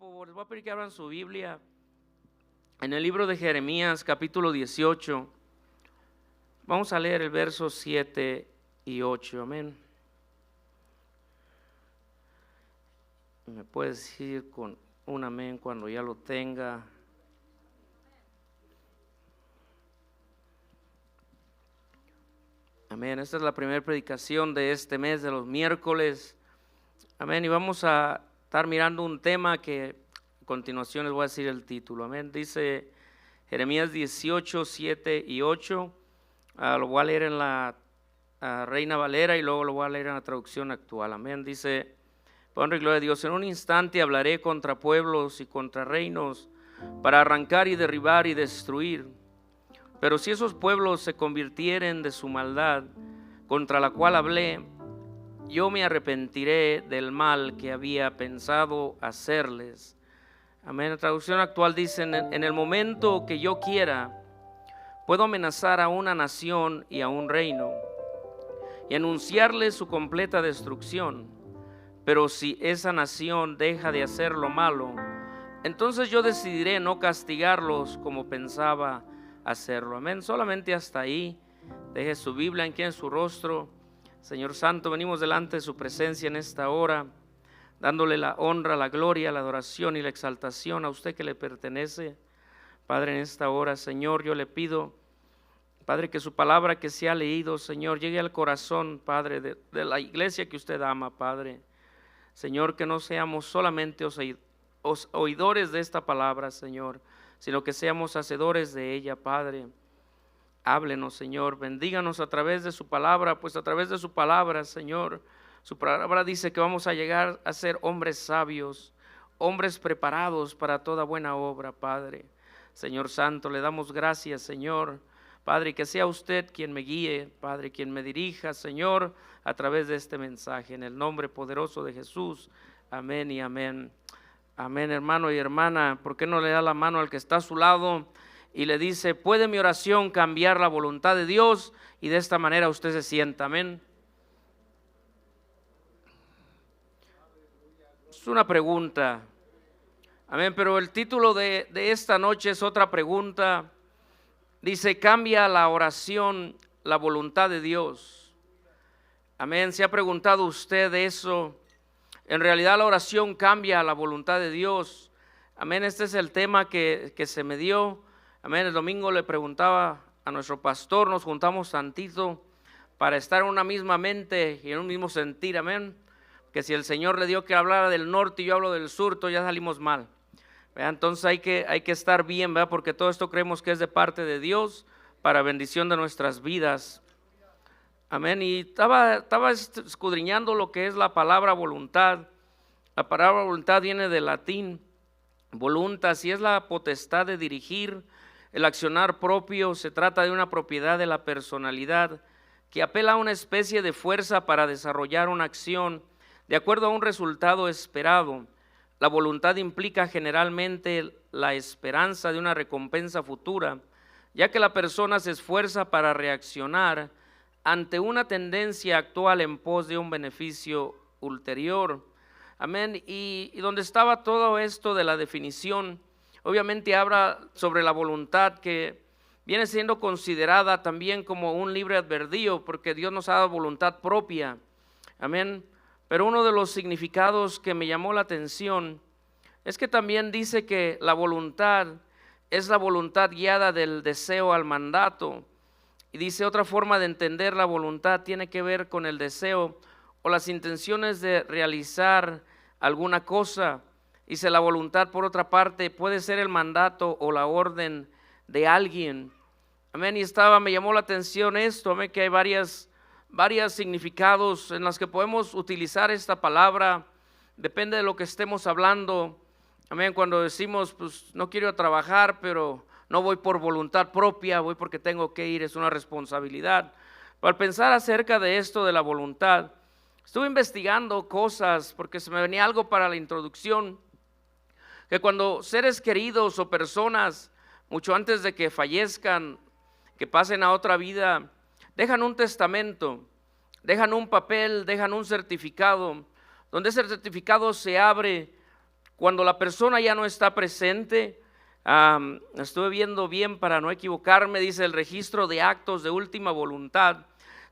favor, les voy a pedir que abran su Biblia en el libro de Jeremías, capítulo 18. Vamos a leer el verso 7 y 8, amén. ¿Me puedes decir con un amén cuando ya lo tenga? Amén, esta es la primera predicación de este mes de los miércoles. Amén, y vamos a estar mirando un tema que a continuación les voy a decir el título. Amén, dice Jeremías 18, 7 y 8. Lo voy a leer en la Reina Valera y luego lo voy a leer en la traducción actual. Amén, dice: honra y gloria a Dios. En un instante hablaré contra pueblos y contra reinos para arrancar y derribar y destruir. Pero si esos pueblos se convirtieren de su maldad contra la cual hablé, yo me arrepentiré del mal que había pensado hacerles. Amén. La traducción actual dice: en el momento que yo quiera, puedo amenazar a una nación y a un reino y anunciarles su completa destrucción. Pero si esa nación deja de hacer lo malo, entonces yo decidiré no castigarlos como pensaba hacerlo. Amén. Solamente hasta ahí. Deje su Biblia aquí en su rostro. Señor Santo, venimos delante de su presencia en esta hora, dándole la honra, la gloria, la adoración y la exaltación a usted que le pertenece. Padre, en esta hora, Señor, yo le pido, Padre, que su palabra que se ha leído, Señor, llegue al corazón, Padre, de la iglesia que usted ama, Padre. Señor, que no seamos solamente oidores de esta palabra, Señor, sino que seamos hacedores de ella, Padre. Háblenos, Señor, bendíganos a través de su palabra, pues a través de su palabra, Señor, su palabra dice que vamos a llegar a ser hombres sabios, hombres preparados para toda buena obra, Padre. Señor Santo, le damos gracias, Señor, Padre, que sea usted quien me guíe, Padre, quien me dirija, Señor, a través de este mensaje, en el nombre poderoso de Jesús, amén y amén. Amén, hermano y hermana. ¿Por qué no le da la mano al que está a su lado y le dice: ¿puede mi oración cambiar la voluntad de Dios? Y de esta manera usted se sienta. Amén. Es una pregunta. Amén, pero el título de esta noche es otra pregunta. Dice: ¿cambia la oración la voluntad de Dios? Amén. ¿Se ha preguntado usted eso? En realidad la oración cambia la voluntad de Dios. Amén, este es el tema que se me dio. Amén, el domingo le preguntaba a nuestro pastor, nos juntamos tantito para estar en una misma mente y en un mismo sentir. Amén, que si el Señor le dio que hablara del norte y yo hablo del sur, ya salimos mal. Entonces hay que estar bien, ¿verdad? Porque todo esto creemos que es de parte de Dios para bendición de nuestras vidas. Amén, y estaba escudriñando lo que es la palabra voluntad. La palabra voluntad viene del latín voluntas y es la potestad de dirigir, el accionar propio. Se trata de una propiedad de la personalidad que apela a una especie de fuerza para desarrollar una acción de acuerdo a un resultado esperado. La voluntad implica generalmente la esperanza de una recompensa futura, ya que la persona se esfuerza para reaccionar ante una tendencia actual en pos de un beneficio ulterior. Amén. Y donde estaba todo esto de la definición, obviamente habla sobre la voluntad, que viene siendo considerada también como un libre albedrío, porque Dios nos ha dado voluntad propia. Amén. Pero uno de los significados que me llamó la atención es que también dice que la voluntad es la voluntad guiada del deseo al mandato. Y dice: otra forma de entender la voluntad tiene que ver con el deseo o las intenciones de realizar alguna cosa. Dice: la voluntad, por otra parte, puede ser el mandato o la orden de alguien. Amén. Y me llamó la atención esto, amén, que hay varios significados en los que podemos utilizar esta palabra. Depende de lo que estemos hablando. Amén. Cuando decimos, pues no quiero ir a trabajar, pero no voy por voluntad propia, voy porque tengo que ir, es una responsabilidad. Pero al pensar acerca de esto de la voluntad, estuve investigando cosas porque se me venía algo para la introducción, que cuando seres queridos o personas, mucho antes de que fallezcan, que pasen a otra vida, dejan un testamento, dejan un papel, dejan un certificado, donde ese certificado se abre cuando la persona ya no está presente. Estuve viendo bien para no equivocarme, dice el registro de actos de última voluntad.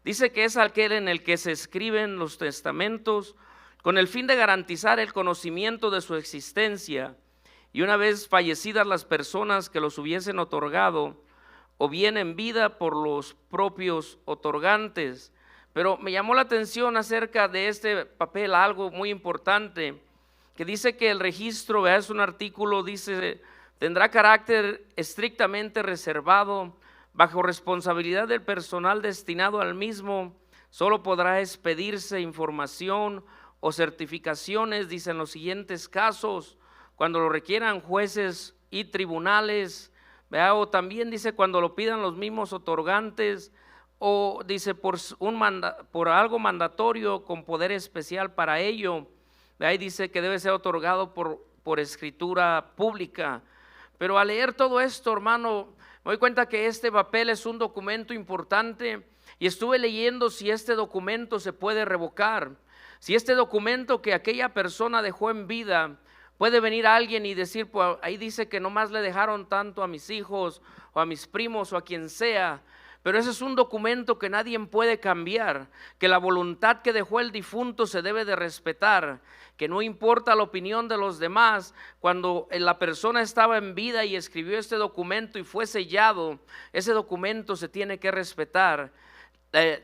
Dice que es aquel en el que se escriben los testamentos con el fin de garantizar el conocimiento de su existencia, y una vez fallecidas las personas que los hubiesen otorgado, o bien en vida por los propios otorgantes. Pero me llamó la atención acerca de este papel algo muy importante, que dice que el registro, es un artículo, dice, tendrá carácter estrictamente reservado, bajo responsabilidad del personal destinado al mismo. Solo podrá expedirse información o certificaciones, dicen los siguientes casos, cuando lo requieran jueces y tribunales, o también dice cuando lo pidan los mismos otorgantes, o dice por algo mandatorio con poder especial para ello. Ahí dice que debe ser otorgado por escritura pública. Pero al leer todo esto, hermano, me doy cuenta que este papel es un documento importante, y estuve leyendo si este documento se puede revocar, si este documento que aquella persona dejó en vida, puede venir alguien y decir, pues ahí dice que nomás le dejaron tanto a mis hijos o a mis primos o a quien sea. Pero ese es un documento que nadie puede cambiar, que la voluntad que dejó el difunto se debe de respetar, que no importa la opinión de los demás. Cuando la persona estaba en vida y escribió este documento y fue sellado, ese documento se tiene que respetar.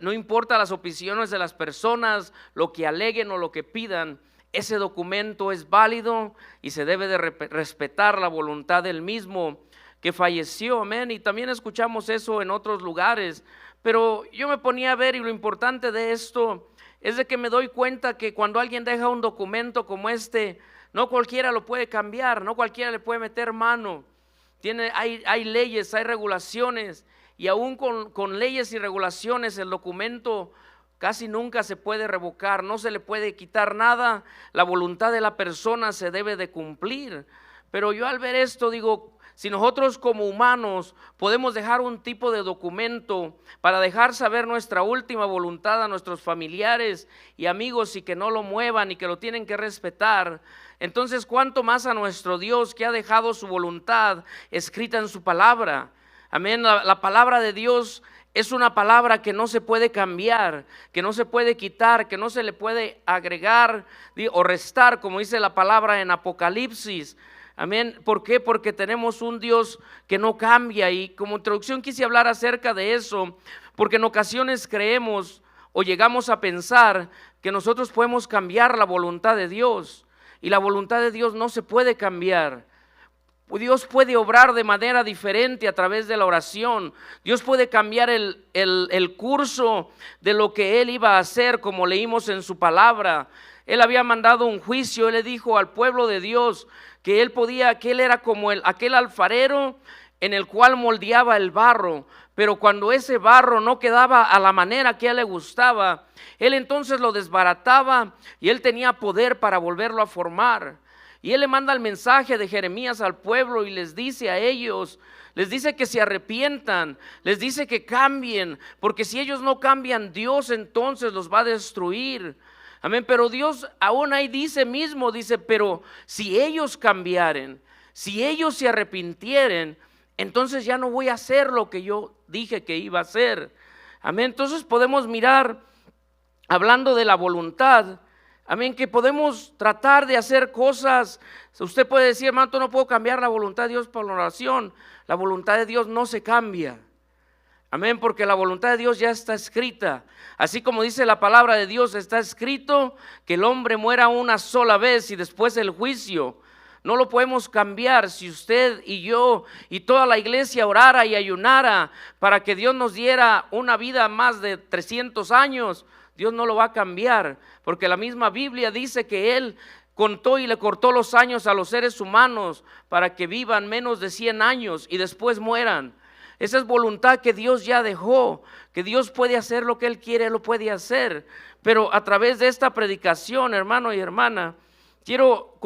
No importa las opiniones de las personas, lo que aleguen o lo que pidan, ese documento es válido y se debe de respetar la voluntad del mismo que falleció, amén. Y también escuchamos eso en otros lugares, pero yo me ponía a ver, y lo importante de esto es de que me doy cuenta que cuando alguien deja un documento como este, no cualquiera lo puede cambiar, no cualquiera le puede meter mano. Hay leyes, hay regulaciones, y aún con leyes y regulaciones el documento casi nunca se puede revocar, no se le puede quitar nada. La voluntad de la persona se debe de cumplir. Pero yo al ver esto digo, si nosotros como humanos podemos dejar un tipo de documento para dejar saber nuestra última voluntad a nuestros familiares y amigos, y que no lo muevan y que lo tienen que respetar, entonces cuánto más a nuestro Dios, que ha dejado su voluntad escrita en su palabra. Amén. La palabra de Dios es una palabra que no se puede cambiar, que no se puede quitar, que no se le puede agregar o restar, como dice la palabra en Apocalipsis. Amén. ¿Por qué? Porque tenemos un Dios que no cambia. Y como introducción quise hablar acerca de eso, porque en ocasiones creemos o llegamos a pensar que nosotros podemos cambiar la voluntad de Dios, y la voluntad de Dios no se puede cambiar. Dios puede obrar de manera diferente a través de la oración. Dios puede cambiar el curso de lo que Él iba a hacer, como leímos en su palabra. Él había mandado un juicio. Él le dijo al pueblo de Dios que él era como aquel alfarero en el cual moldeaba el barro, pero cuando ese barro no quedaba a la manera que a él le gustaba, él entonces lo desbarataba, y él tenía poder para volverlo a formar. Y él le manda el mensaje de Jeremías al pueblo y les dice a ellos, les dice que se arrepientan, les dice que cambien, porque si ellos no cambian, Dios entonces los va a destruir. Amén. Pero Dios aún ahí dice, pero si ellos cambiaren, si ellos se arrepintieren, entonces ya no voy a hacer lo que yo dije que iba a hacer. Amén. Entonces podemos mirar, hablando de la voluntad, amén, que podemos tratar de hacer cosas. Usted puede decir, hermano, no puedo cambiar la voluntad de Dios por la oración. La voluntad de Dios no se cambia. Amén, porque la voluntad de Dios ya está escrita. Así como dice la palabra de Dios, está escrito que el hombre muera una sola vez y después el juicio. No lo podemos cambiar. Si usted y yo y toda la iglesia orara y ayunara para que Dios nos diera una vida más de 300 años, Dios no lo va a cambiar, porque la misma Biblia dice que Él contó y le cortó los años a los seres humanos para que vivan menos de 100 años y después mueran. Esa es voluntad que Dios ya dejó, que Dios puede hacer lo que Él quiere, lo puede hacer. Pero a través de esta predicación, hermano y hermana, quiero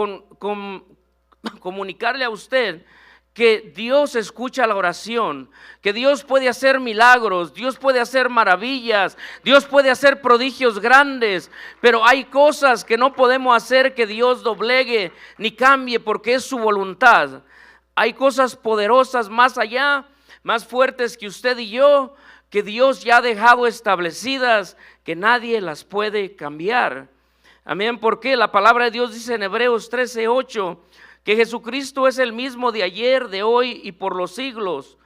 comunicarle a usted que Dios escucha la oración, que Dios puede hacer milagros, Dios puede hacer maravillas, Dios puede hacer prodigios grandes, pero hay cosas que no podemos hacer que Dios doblegue ni cambie porque es su voluntad. Hay cosas poderosas más allá, más fuertes que usted y yo, que Dios ya ha dejado establecidas, que nadie las puede cambiar. Amén, porque la palabra de Dios dice en Hebreos 13:8 que Jesucristo es el mismo de ayer, de hoy y por los siglos.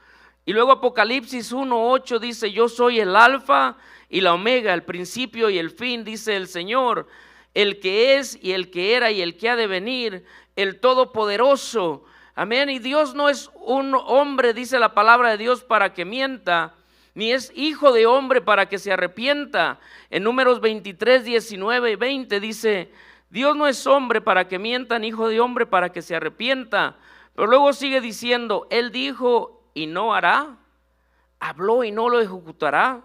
Y luego Apocalipsis 1:8 dice: yo soy el alfa y la omega, el principio y el fin, dice el Señor, el que es y el que era y el que ha de venir, el todopoderoso. Amén. Y Dios no es un hombre, dice la palabra de Dios, para que mienta, ni es hijo de hombre para que se arrepienta. En Números 23, 19 y 20 dice: Dios no es hombre para que mienta, ni hijo de hombre para que se arrepienta. Pero luego sigue diciendo: Él dijo y no hará, habló y no lo ejecutará.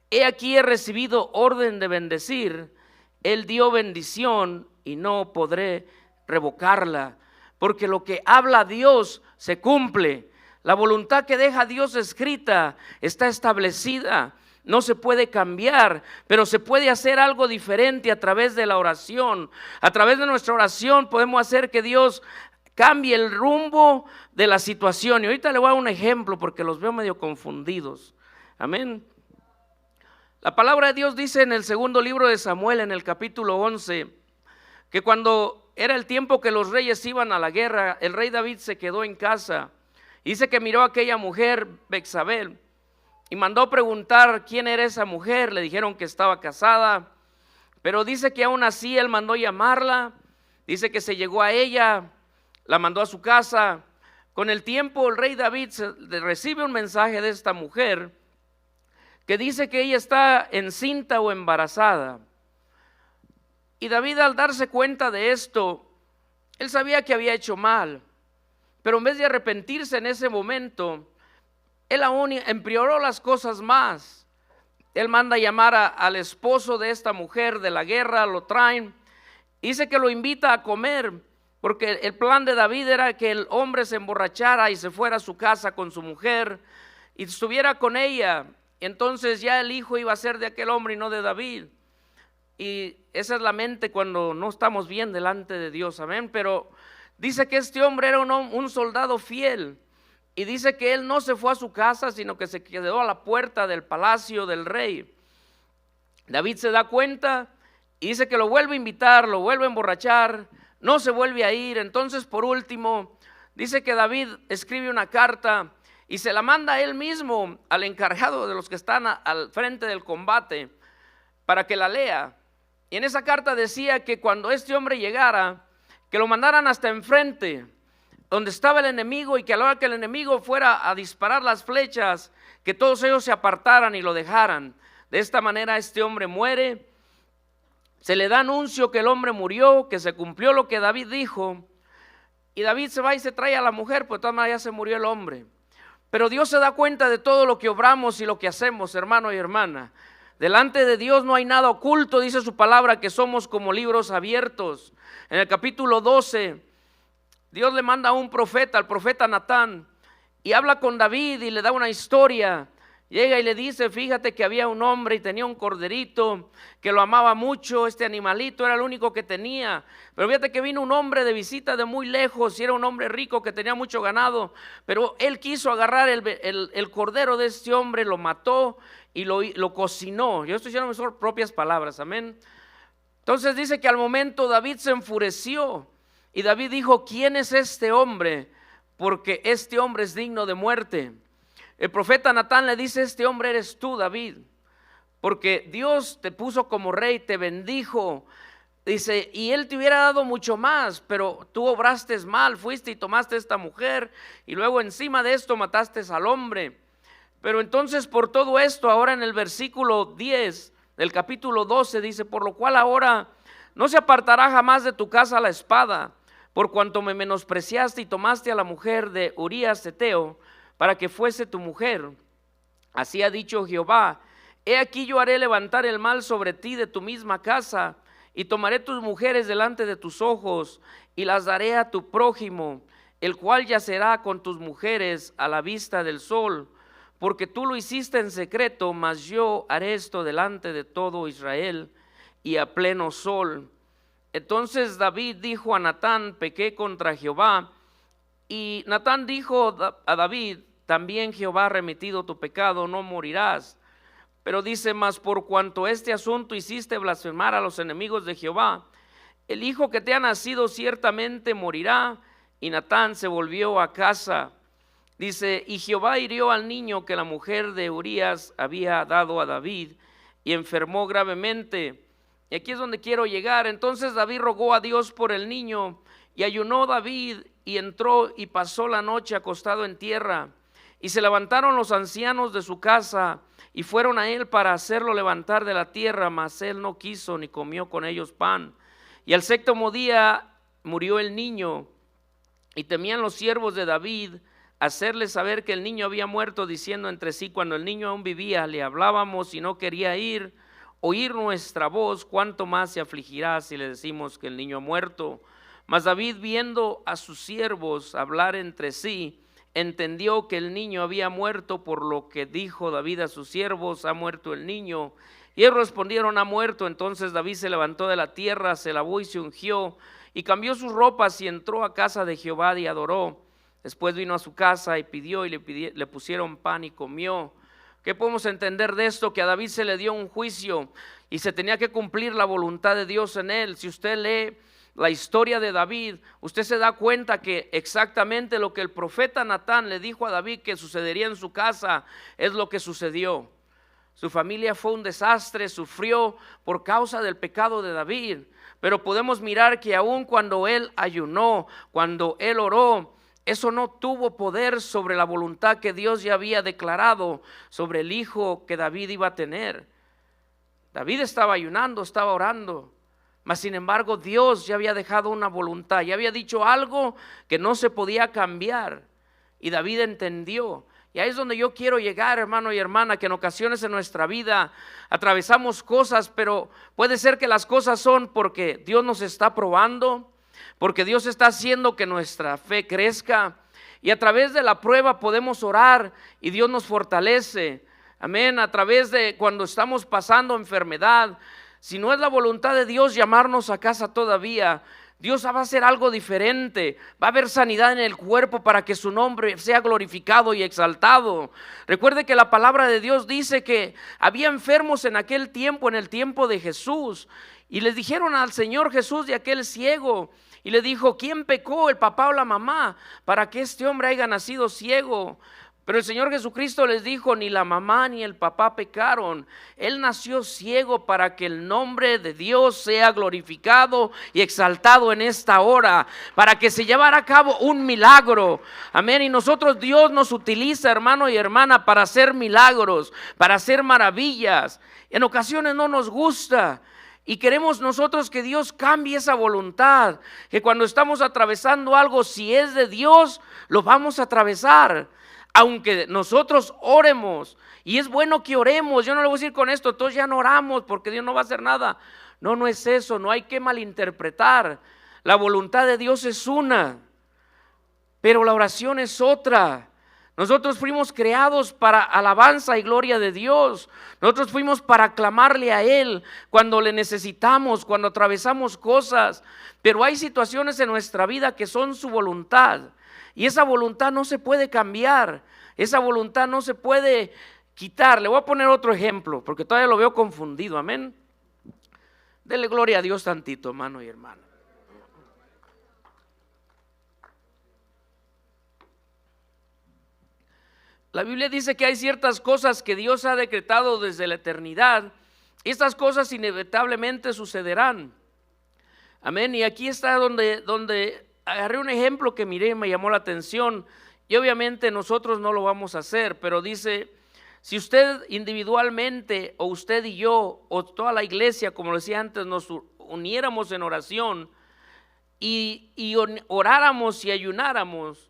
He aquí he recibido orden de bendecir, Él dio bendición y no podré revocarla. Porque lo que habla Dios se cumple. La voluntad que deja Dios escrita está establecida. No se puede cambiar, pero se puede hacer algo diferente a través de la oración. A través de nuestra oración podemos hacer que Dios cambie el rumbo de la situación. Y ahorita le voy a dar un ejemplo porque los veo medio confundidos. Amén. La palabra de Dios dice en el segundo libro de Samuel, en el capítulo 11, que cuando era el tiempo que los reyes iban a la guerra, el rey David se quedó en casa. Dice que miró a aquella mujer, Betsabé, y mandó preguntar quién era esa mujer. Le dijeron que estaba casada, pero dice que aún así él mandó llamarla. Dice que se llegó a ella, la mandó a su casa. Con el tiempo el rey David recibe un mensaje de esta mujer que dice que ella está encinta o embarazada. Y David, al darse cuenta de esto, él sabía que había hecho mal, pero en vez de arrepentirse en ese momento, él aún empeoró las cosas más. Él manda llamar al esposo de esta mujer de la guerra, lo traen, dice que lo invita a comer, porque el plan de David era que el hombre se emborrachara y se fuera a su casa con su mujer y estuviera con ella. Entonces ya el hijo iba a ser de aquel hombre y no de David. Y esa es la mente cuando no estamos bien delante de Dios, amén. Pero dice que este hombre era un soldado fiel. Y dice que él no se fue a su casa, sino que se quedó a la puerta del palacio del rey. David se da cuenta y dice que lo vuelve a invitar, lo vuelve a emborrachar, no se vuelve a ir. Entonces, por último, dice que David escribe una carta y se la manda él mismo al encargado de los que están al frente del combate para que la lea. Y en esa carta decía que cuando este hombre llegara, que lo mandaran hasta enfrente, donde estaba el enemigo, y que a la hora que el enemigo fuera a disparar las flechas, que todos ellos se apartaran y lo dejaran. De esta manera este hombre muere. Se le da anuncio que el hombre murió, que se cumplió lo que David dijo, y David se va y se trae a la mujer, pues de todas maneras ya se murió el hombre. Pero Dios se da cuenta de todo lo que obramos y lo que hacemos, hermano y hermana. Delante de Dios no hay nada oculto, dice su palabra, que somos como libros abiertos. En el capítulo 12, Dios le manda a un profeta, al profeta Natán, y habla con David y le da una historia. Llega y le dice: fíjate que había un hombre y tenía un corderito que lo amaba mucho. Este animalito era el único que tenía, pero fíjate que vino un hombre de visita de muy lejos y era un hombre rico que tenía mucho ganado, pero él quiso agarrar el cordero de este hombre, lo mató y lo cocinó. Yo estoy diciendo mis propias palabras, amén. Entonces dice que al momento David se enfureció y David dijo: ¿quién es este hombre? Porque este hombre es digno de muerte. El profeta Natán le dice: este hombre eres tú, David, porque Dios te puso como rey, te bendijo. Dice, y él te hubiera dado mucho más, pero tú obraste mal, fuiste y tomaste esta mujer y luego encima de esto mataste al hombre. Pero entonces por todo esto, ahora en el versículo 10 del capítulo 12 dice: por lo cual ahora no se apartará jamás de tu casa la espada, por cuanto me menospreciaste y tomaste a la mujer de Urías Heteo para que fuese tu mujer. Así ha dicho Jehová: he aquí yo haré levantar el mal sobre ti de tu misma casa, y tomaré tus mujeres delante de tus ojos, y las daré a tu prójimo, el cual yacerá con tus mujeres a la vista del sol, porque tú lo hiciste en secreto, mas yo haré esto delante de todo Israel y a pleno sol. Entonces David dijo a Natán: pequé contra Jehová. Y Natán dijo a David: también Jehová ha remitido tu pecado, no morirás. Pero dice: mas por cuanto este asunto hiciste blasfemar a los enemigos de Jehová, el hijo que te ha nacido ciertamente morirá. Y Natán se volvió a casa. Dice: y Jehová hirió al niño que la mujer de Urías había dado a David, y enfermó gravemente. Y aquí es donde quiero llegar. Entonces David rogó a Dios por el niño, y ayunó David, y entró y pasó la noche acostado en tierra. Y se levantaron los ancianos de su casa, y fueron a él para hacerlo levantar de la tierra, mas él no quiso ni comió con ellos pan. Y al séptimo día murió el niño, y temían los siervos de David hacerle saber que el niño había muerto, diciendo entre sí: cuando el niño aún vivía, le hablábamos y no quería oír nuestra voz, cuánto más se afligirá si le decimos que el niño ha muerto. Mas David, viendo a sus siervos hablar entre sí, entendió que el niño había muerto, por lo que dijo David a sus siervos: ha muerto el niño. Y ellos respondieron: ha muerto. Entonces David se levantó de la tierra, se lavó y se ungió, y cambió sus ropas, y entró a casa de Jehová y adoró. Después vino a su casa y pidió, y le pusieron pan y comió. ¿Qué podemos entender de esto? Que a David se le dio un juicio y se tenía que cumplir la voluntad de Dios en él. Si usted lee la historia de David, usted se da cuenta que exactamente lo que el profeta Natán le dijo a David que sucedería en su casa es lo que sucedió. Su familia fue un desastre, sufrió por causa del pecado de David. Pero podemos mirar que aun cuando él ayunó, cuando él oró, eso no tuvo poder sobre la voluntad que Dios ya había declarado sobre el hijo que David iba a tener. David estaba ayunando, estaba orando, mas sin embargo Dios ya había dejado una voluntad, ya había dicho algo que no se podía cambiar, y David entendió. Y ahí es donde yo quiero llegar, hermano y hermana, que en ocasiones en nuestra vida atravesamos cosas, pero puede ser que las cosas son porque Dios nos está probando, porque Dios está haciendo que nuestra fe crezca, y a través de la prueba podemos orar y Dios nos fortalece. Amén. A través de cuando estamos pasando enfermedad, si no es la voluntad de Dios llamarnos a casa todavía, Dios va a hacer algo diferente. Va a haber sanidad en el cuerpo para que su nombre sea glorificado y exaltado. Recuerde que la palabra de Dios dice que había enfermos en aquel tiempo, en el tiempo de Jesús, y les dijeron al Señor Jesús de aquel ciego, y le dijo: ¿quién pecó, el papá o la mamá, para que este hombre haya nacido ciego? Pero el Señor Jesucristo les dijo: ni la mamá ni el papá pecaron. Él nació ciego para que el nombre de Dios sea glorificado y exaltado en esta hora, para que se llevara a cabo un milagro. Amén. Y nosotros, Dios nos utiliza, hermano y hermana, para hacer milagros, para hacer maravillas. En ocasiones no nos gusta, y queremos nosotros que Dios cambie esa voluntad, que cuando estamos atravesando algo, si es de Dios, lo vamos a atravesar. Aunque nosotros oremos, y es bueno que oremos, yo no le voy a decir con esto, todos ya no oramos porque Dios no va a hacer nada. No, no es eso, no hay que malinterpretar. La voluntad de Dios es una, pero la oración es otra. Nosotros fuimos creados para alabanza y gloria de Dios. Nosotros fuimos para clamarle a Él cuando le necesitamos, cuando atravesamos cosas. Pero hay situaciones en nuestra vida que son su voluntad, y esa voluntad no se puede cambiar, esa voluntad no se puede quitar. Le voy a poner otro ejemplo porque todavía lo veo confundido. Amén. Dele gloria a Dios tantito, hermano y hermana. La Biblia dice que hay ciertas cosas que Dios ha decretado desde la eternidad. Estas cosas inevitablemente sucederán. Amén. Y aquí está donde agarré un ejemplo que miré y me llamó la atención. Y obviamente nosotros no lo vamos a hacer, pero dice: si usted individualmente, o usted y yo, o toda la iglesia, como decía antes, nos uniéramos en oración y oráramos y ayunáramos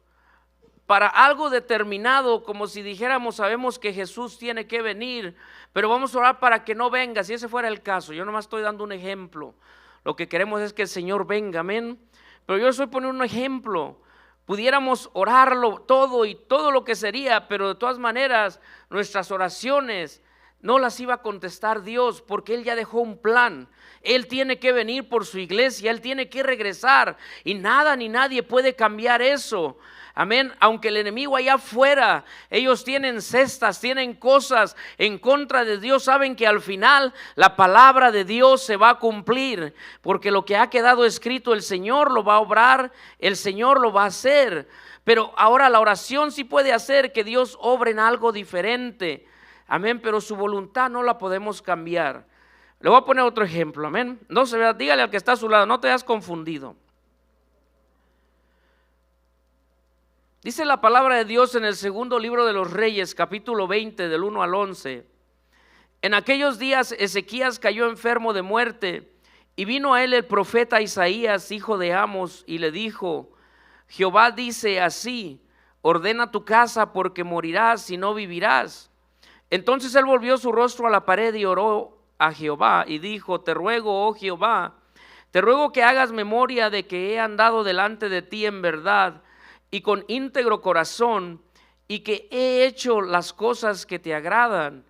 para algo determinado, como si dijéramos: sabemos que Jesús tiene que venir, pero vamos a orar para que no venga. Si ese fuera el caso, yo nomás estoy dando un ejemplo. Lo que queremos es que el Señor venga, amén. Pero yo estoy poniendo un ejemplo, pudiéramos orarlo todo y todo lo que sería, pero de todas maneras nuestras oraciones no las iba a contestar Dios, porque Él ya dejó un plan. Él tiene que venir por su iglesia, Él tiene que regresar, y nada ni nadie puede cambiar eso. Amén. Aunque el enemigo allá afuera, ellos tienen cestas, tienen cosas en contra de Dios, saben que al final la palabra de Dios se va a cumplir, porque lo que ha quedado escrito el Señor lo va a obrar, el Señor lo va a hacer. Pero ahora la oración sí puede hacer que Dios obre en algo diferente. Amén, pero su voluntad no la podemos cambiar. Le voy a poner otro ejemplo, amén. No se vea, dígale al que está a su lado, no te hayas confundido. Dice la palabra de Dios en el segundo libro de los Reyes, capítulo 20, del 1 al 11. En aquellos días Ezequías cayó enfermo de muerte, y vino a él el profeta Isaías, hijo de Amos, y le dijo: Jehová dice así, ordena tu casa, porque morirás y no vivirás. Entonces él volvió su rostro a la pared y oró a Jehová y dijo: Te ruego, oh Jehová, te ruego que hagas memoria de que he andado delante de ti en verdad y con íntegro corazón, y que he hecho las cosas que te agradan.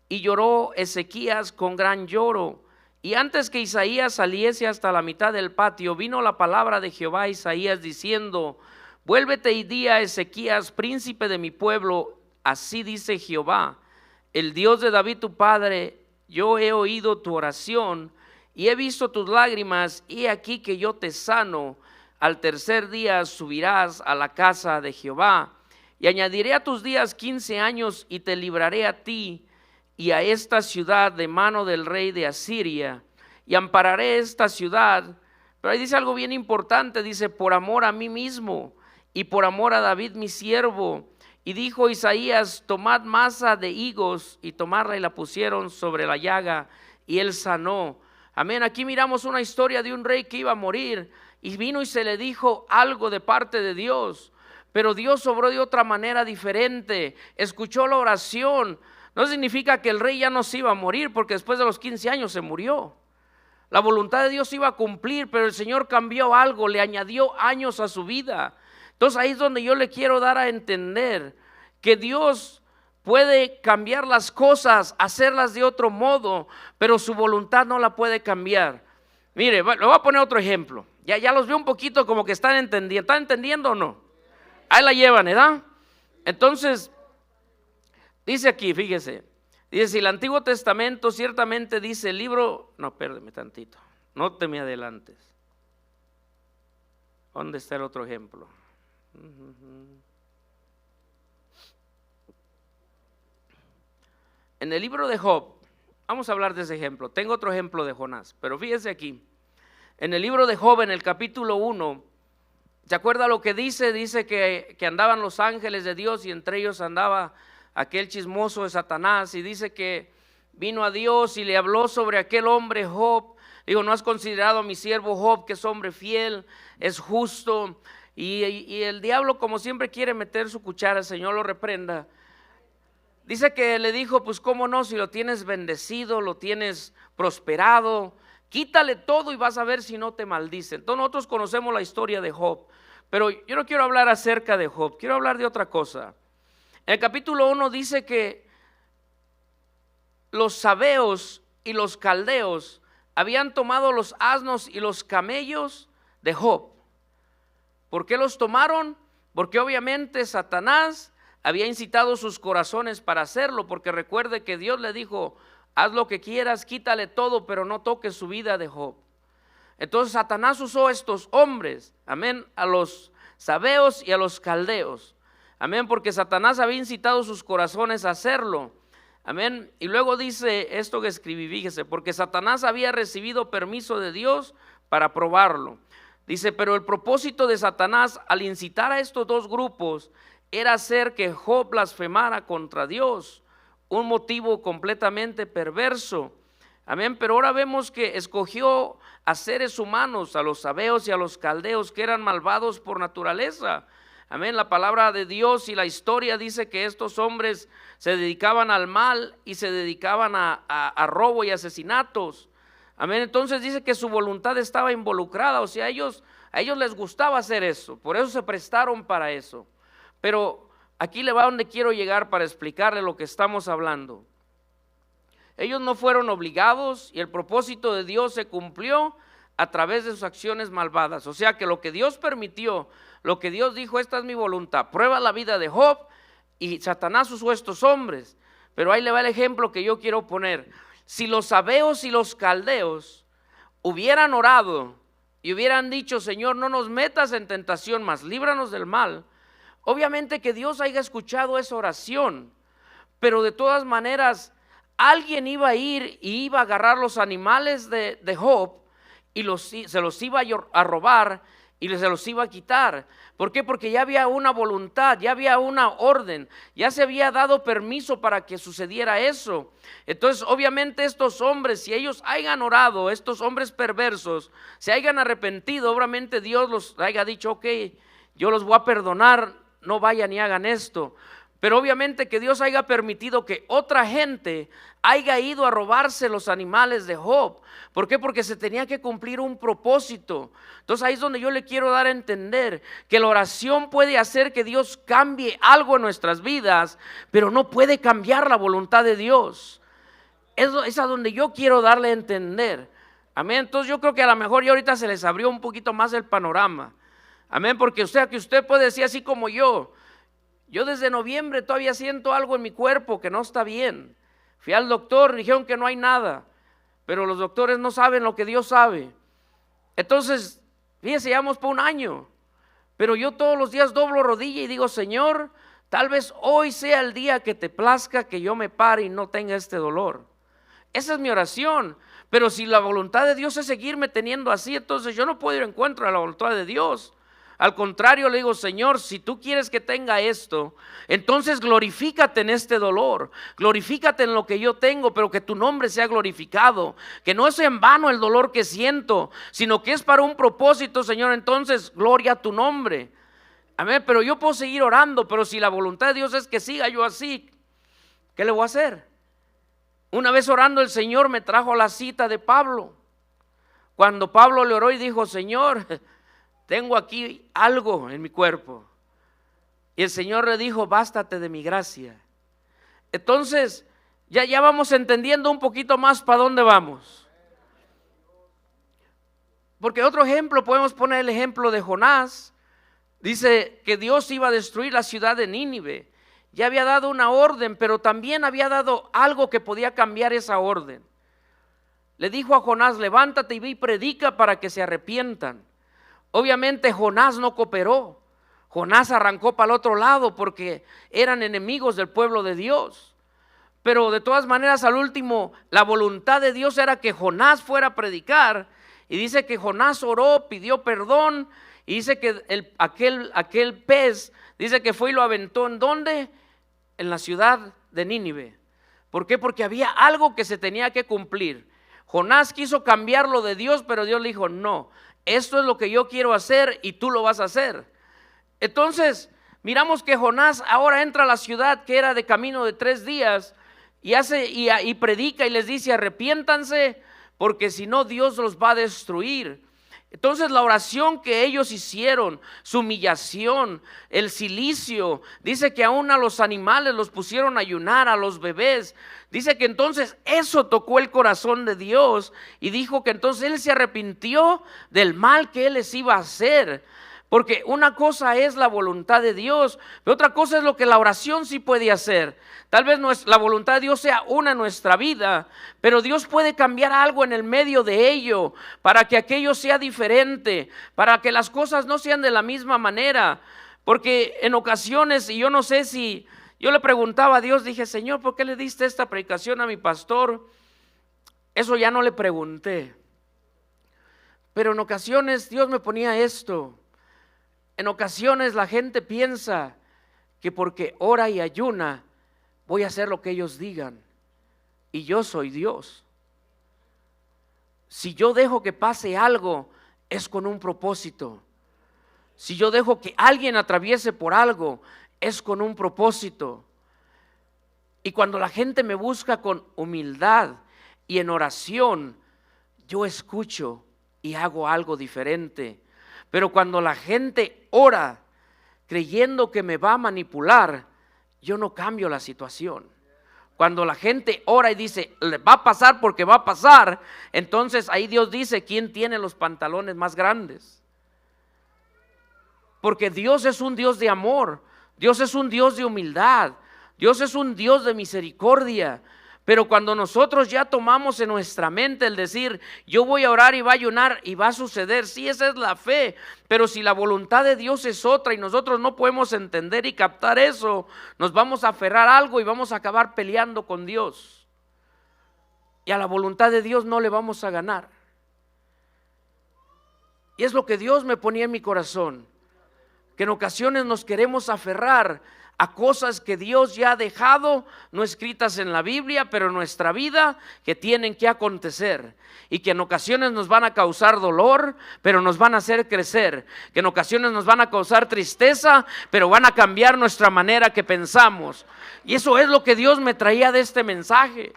Y lloró Ezequías con gran lloro. Y antes que Isaías saliese hasta la mitad del patio, vino la palabra de Jehová a Isaías diciendo: Vuélvete y di a Ezequías, príncipe de mi pueblo, así dice Jehová, el Dios de David tu padre: yo he oído tu oración y he visto tus lágrimas, y he aquí que yo te sano. Al tercer día subirás a la casa de Jehová, y añadiré a tus días 15 años, y te libraré a ti y a esta ciudad de mano del rey de Asiria, y ampararé esta ciudad. Pero ahí dice algo bien importante, dice: por amor a mí mismo y por amor a David mi siervo. Y dijo Isaías: tomad masa de higos, y tomarla y la pusieron sobre la llaga, y él sanó. Amén. Aquí miramos una historia de un rey que iba a morir, y vino y se le dijo algo de parte de Dios, pero Dios obró de otra manera diferente. Escuchó la oración. No significa que el rey ya no se iba a morir, porque después de los 15 años se murió. La voluntad de Dios iba a cumplir, pero el Señor cambió algo, le añadió años a su vida. Entonces ahí es donde yo le quiero dar a entender que Dios puede cambiar las cosas, hacerlas de otro modo, pero su voluntad no la puede cambiar. Mire, le voy a poner otro ejemplo. Ya los veo un poquito como que están entendiendo. ¿Están entendiendo o no? Ahí la llevan, ¿verdad? Entonces, dice aquí, fíjese. Dice: si el Antiguo Testamento ciertamente dice el libro... No, perdeme tantito. No te me adelantes. ¿Dónde está el otro ejemplo? En el libro de Job, vamos a hablar de ese ejemplo. Tengo otro ejemplo de Jonás, pero fíjese aquí. En el libro de Job, en el capítulo 1, ¿se acuerda lo que dice? Dice que andaban los ángeles de Dios, y entre ellos andaba aquel chismoso de Satanás, y dice que vino a Dios y le habló sobre aquel hombre Job. Digo: ¿no has considerado a mi siervo Job, que es hombre fiel, es justo? Y el diablo, como siempre, quiere meter su cuchara. El Señor lo reprenda. Dice que le dijo: pues cómo no, si lo tienes bendecido, lo tienes prosperado, quítale todo y vas a ver si no te maldice. Entonces nosotros conocemos la historia de Job, pero yo no quiero hablar acerca de Job, quiero hablar de otra cosa. En el capítulo 1 dice que los sabeos y los caldeos habían tomado los asnos y los camellos de Job. ¿Por qué los tomaron? Porque obviamente Satanás había incitado sus corazones para hacerlo, porque recuerde que Dios le dijo: haz lo que quieras, quítale todo, pero no toques su vida de Job. Entonces Satanás usó a estos hombres, amén, a los sabeos y a los caldeos, amén, porque Satanás había incitado sus corazones a hacerlo, amén. Y luego dice esto que escribí, fíjese: porque Satanás había recibido permiso de Dios para probarlo. Dice: pero el propósito de Satanás al incitar a estos dos grupos era hacer que Job blasfemara contra Dios, un motivo completamente perverso, amén. Pero ahora vemos que escogió a seres humanos, a los sabeos y a los caldeos, que eran malvados por naturaleza, amén. La palabra de Dios y la historia dice que estos hombres se dedicaban al mal y se dedicaban a robo y asesinatos, amén. Entonces dice que su voluntad estaba involucrada, o sea, ellos A ellos les gustaba hacer eso, por eso se prestaron para eso. Pero aquí le va donde quiero llegar para explicarle lo que estamos hablando. Ellos no fueron obligados y el propósito de Dios se cumplió a través de sus acciones malvadas. O sea que lo que Dios permitió, lo que Dios dijo, esta es mi voluntad. Prueba la vida de Job y Satanás usó estos hombres. Pero ahí le va el ejemplo que yo quiero poner. Si los sabeos y los caldeos hubieran orado y hubieran dicho, Señor, no nos metas en tentación, mas líbranos del mal, obviamente que Dios haya escuchado esa oración, pero de todas maneras alguien iba a ir y iba a agarrar los animales de Job y se los iba a robar y se los iba a quitar. ¿Por qué? Porque ya había una voluntad, ya había una orden, ya se había dado permiso para que sucediera eso. Entonces obviamente estos hombres, si ellos hayan orado, estos hombres perversos, se hayan arrepentido, obviamente Dios los haya dicho, ok, yo los voy a perdonar, no vayan y hagan esto. Pero obviamente que Dios haya permitido que otra gente haya ido a robarse los animales de Job. ¿Por qué? Porque se tenía que cumplir un propósito. Entonces ahí es donde yo le quiero dar a entender que la oración puede hacer que Dios cambie algo en nuestras vidas, pero no puede cambiar la voluntad de Dios. Es a donde yo quiero darle a entender. Amén. Entonces yo creo que a lo mejor ya ahorita se les abrió un poquito más el panorama. Amén. Porque o sea que usted puede decir así como yo desde noviembre todavía siento algo en mi cuerpo que no está bien. Fui al doctor, dijeron que no hay nada, pero los doctores no saben lo que Dios sabe. Entonces, fíjese, llevamos por un año, pero yo todos los días doblo rodilla y digo, Señor, tal vez hoy sea el día que te plazca que yo me pare y no tenga este dolor. Esa es mi oración. Pero si la voluntad de Dios es seguirme teniendo así, entonces yo no puedo ir en contra de la voluntad de Dios. Al contrario, le digo, Señor, si tú quieres que tenga esto, entonces glorifícate en este dolor, glorifícate en lo que yo tengo, pero que tu nombre sea glorificado, que no es en vano el dolor que siento, sino que es para un propósito, Señor, entonces gloria a tu nombre. Amén, pero yo puedo seguir orando, pero si la voluntad de Dios es que siga yo así, ¿qué le voy a hacer? Una vez orando el Señor me trajo la cita de Pablo, cuando Pablo le oró y dijo, Señor, tengo aquí algo en mi cuerpo. Y el Señor le dijo, bástate de mi gracia. Entonces, ya vamos entendiendo un poquito más para dónde vamos. Porque otro ejemplo, podemos poner el ejemplo de Jonás. Dice que Dios iba a destruir la ciudad de Nínive. Ya había dado una orden, pero también había dado algo que podía cambiar esa orden. Le dijo a Jonás, levántate y ve y predica para que se arrepientan. Obviamente Jonás no cooperó. Jonás arrancó para el otro lado porque eran enemigos del pueblo de Dios. Pero de todas maneras al último la voluntad de Dios era que Jonás fuera a predicar. Y dice que Jonás oró, pidió perdón. Y dice que aquel pez, dice que fue y lo aventó. ¿En dónde? En la ciudad de Nínive. ¿Por qué? Porque había algo que se tenía que cumplir. Jonás quiso cambiar lo de Dios, pero Dios le dijo, no, esto es lo que yo quiero hacer y tú lo vas a hacer. Entonces, miramos que Jonás ahora entra a la ciudad que era de camino de 3 días y predica y les dice, arrepiéntanse, porque si no Dios los va a destruir. Entonces la oración que ellos hicieron, su humillación, el cilicio, dice que aún a los animales los pusieron a ayunar, a los bebés. Dice que entonces eso tocó el corazón de Dios y dijo que entonces Él se arrepintió del mal que Él les iba a hacer. Porque una cosa es la voluntad de Dios, pero otra cosa es lo que la oración sí puede hacer. Tal vez la voluntad de Dios sea una en nuestra vida, pero Dios puede cambiar algo en el medio de ello, para que aquello sea diferente, para que las cosas no sean de la misma manera. Porque en ocasiones, y yo no sé si, yo le preguntaba a Dios, dije, Señor, ¿por qué le diste esta predicación a mi pastor? Eso ya no le pregunté. Pero en ocasiones Dios me ponía esto. En ocasiones la gente piensa que porque ora y ayuna voy a hacer lo que ellos digan y yo soy Dios. Si yo dejo que pase algo es con un propósito. Si yo dejo que alguien atraviese por algo es con un propósito. Y cuando la gente me busca con humildad y en oración, yo escucho y hago algo diferente. Pero cuando la gente ora creyendo que me va a manipular, yo no cambio la situación. Cuando la gente ora y dice, le va a pasar porque va a pasar, entonces ahí Dios dice, ¿quién tiene los pantalones más grandes? Porque Dios es un Dios de amor, Dios es un Dios de humildad, Dios es un Dios de misericordia. Pero cuando nosotros ya tomamos en nuestra mente el decir, yo voy a orar y va a ayunar y va a suceder, sí, esa es la fe, pero si la voluntad de Dios es otra y nosotros no podemos entender y captar eso, nos vamos a aferrar a algo y vamos a acabar peleando con Dios. Y a la voluntad de Dios no le vamos a ganar. Y es lo que Dios me ponía en mi corazón, que en ocasiones nos queremos aferrar a cosas que Dios ya ha dejado, no escritas en la Biblia, pero en nuestra vida, que tienen que acontecer y que en ocasiones nos van a causar dolor, pero nos van a hacer crecer, que en ocasiones nos van a causar tristeza, pero van a cambiar nuestra manera que pensamos. Y eso es lo que Dios me traía de este mensaje.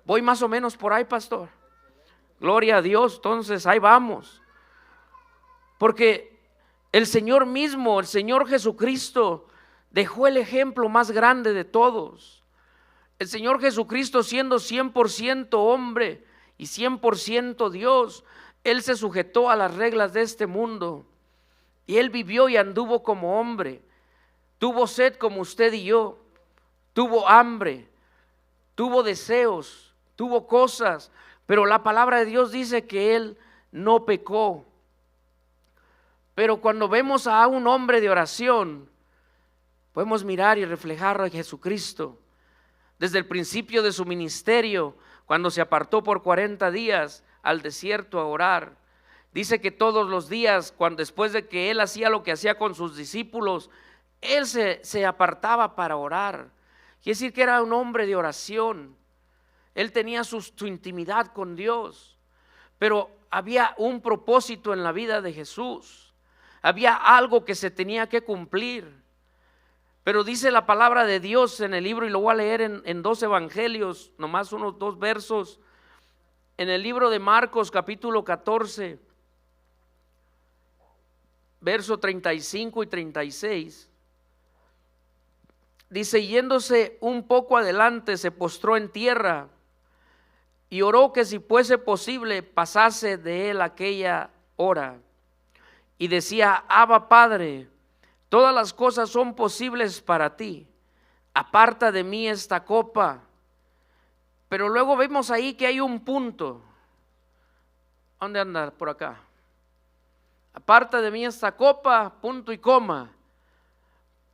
Voy más o menos por ahí, pastor. Gloria a Dios, entonces ahí vamos. Porque el Señor mismo, el Señor Jesucristo, dejó el ejemplo más grande de todos. El Señor Jesucristo, siendo 100% hombre y 100% Dios, Él se sujetó a las reglas de este mundo y Él vivió y anduvo como hombre. Tuvo sed como usted y yo, tuvo hambre, tuvo deseos, tuvo cosas, pero la palabra de Dios dice que Él no pecó. Pero cuando vemos a un hombre de oración, podemos mirar y reflejar a Jesucristo. Desde el principio de su ministerio, cuando se apartó por 40 días al desierto a orar, dice que todos los días, después de que Él hacía lo que hacía con sus discípulos, Él se apartaba para orar. Quiere decir que era un hombre de oración. Él tenía su intimidad con Dios, pero había un propósito en la vida de Jesús. Había algo que se tenía que cumplir. Pero dice la palabra de Dios en el libro, y lo voy a leer en 2 evangelios, nomás unos 2 versos. En el libro de Marcos capítulo 14, verso 35 y 36. Dice, yéndose un poco adelante, se postró en tierra y oró que si fuese posible pasase de él aquella hora. Y decía, Abba Padre, todas las cosas son posibles para ti, aparta de mí esta copa. Pero luego vemos ahí que hay un punto. ¿Dónde anda? Por acá. Aparta de mí esta copa, punto y coma.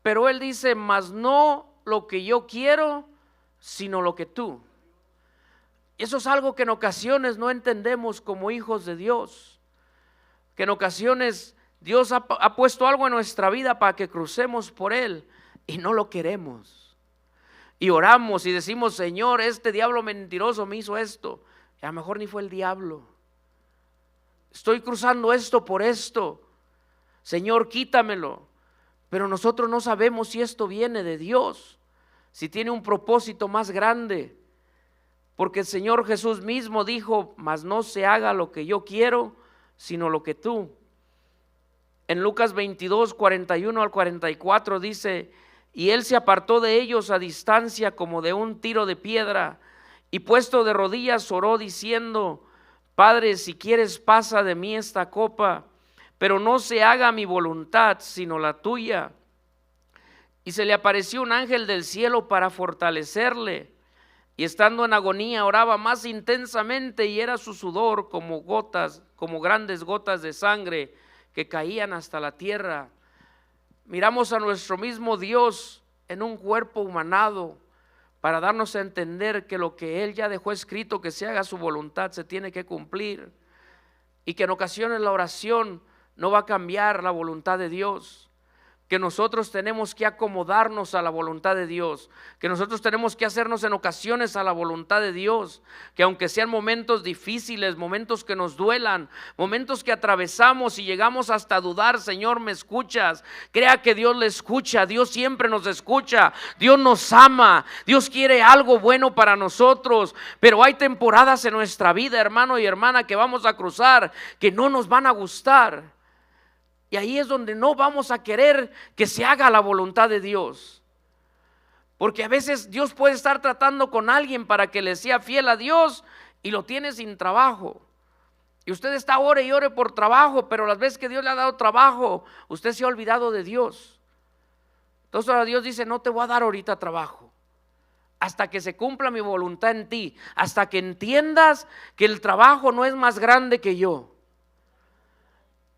Pero él dice, mas no lo que yo quiero, sino lo que tú. Eso es algo que en ocasiones no entendemos como hijos de Dios. Que en ocasiones Dios ha puesto algo en nuestra vida para que crucemos por Él y no lo queremos. Y oramos y decimos, Señor, este diablo mentiroso me hizo esto. Y a lo mejor ni fue el diablo. Estoy cruzando esto por esto. Señor, quítamelo. Pero nosotros no sabemos si esto viene de Dios, si tiene un propósito más grande. Porque el Señor Jesús mismo dijo, mas no se haga lo que yo quiero, sino lo que tú. En Lucas 22, 41 al 44 dice, y él se apartó de ellos a distancia como de un tiro de piedra, y puesto de rodillas oró diciendo, Padre, si quieres pasa de mí esta copa, pero no se haga mi voluntad, sino la tuya. Y se le apareció un ángel del cielo para fortalecerle, y estando en agonía oraba más intensamente, y era su sudor como gotas, como grandes gotas de sangre que caían hasta la tierra. Miramos a nuestro mismo Dios en un cuerpo humanado para darnos a entender que lo que Él ya dejó escrito, que se haga su voluntad, se tiene que cumplir, y que en ocasiones la oración no va a cambiar la voluntad de Dios, que nosotros tenemos que acomodarnos a la voluntad de Dios, que nosotros tenemos que hacernos en ocasiones a la voluntad de Dios, que aunque sean momentos difíciles, momentos que nos duelan, momentos que atravesamos y llegamos hasta dudar, Señor, ¿me escuchas? Crea que Dios le escucha, Dios siempre nos escucha, Dios nos ama, Dios quiere algo bueno para nosotros, pero hay temporadas en nuestra vida, hermano y hermana, que vamos a cruzar, que no nos van a gustar. Y ahí es donde no vamos a querer que se haga la voluntad de Dios. Porque a veces Dios puede estar tratando con alguien para que le sea fiel a Dios y lo tiene sin trabajo. Y usted está ore y ore por trabajo, pero las veces que Dios le ha dado trabajo, usted se ha olvidado de Dios. Entonces ahora Dios dice, no te voy a dar ahorita trabajo, hasta que se cumpla mi voluntad en ti, hasta que entiendas que el trabajo no es más grande que yo.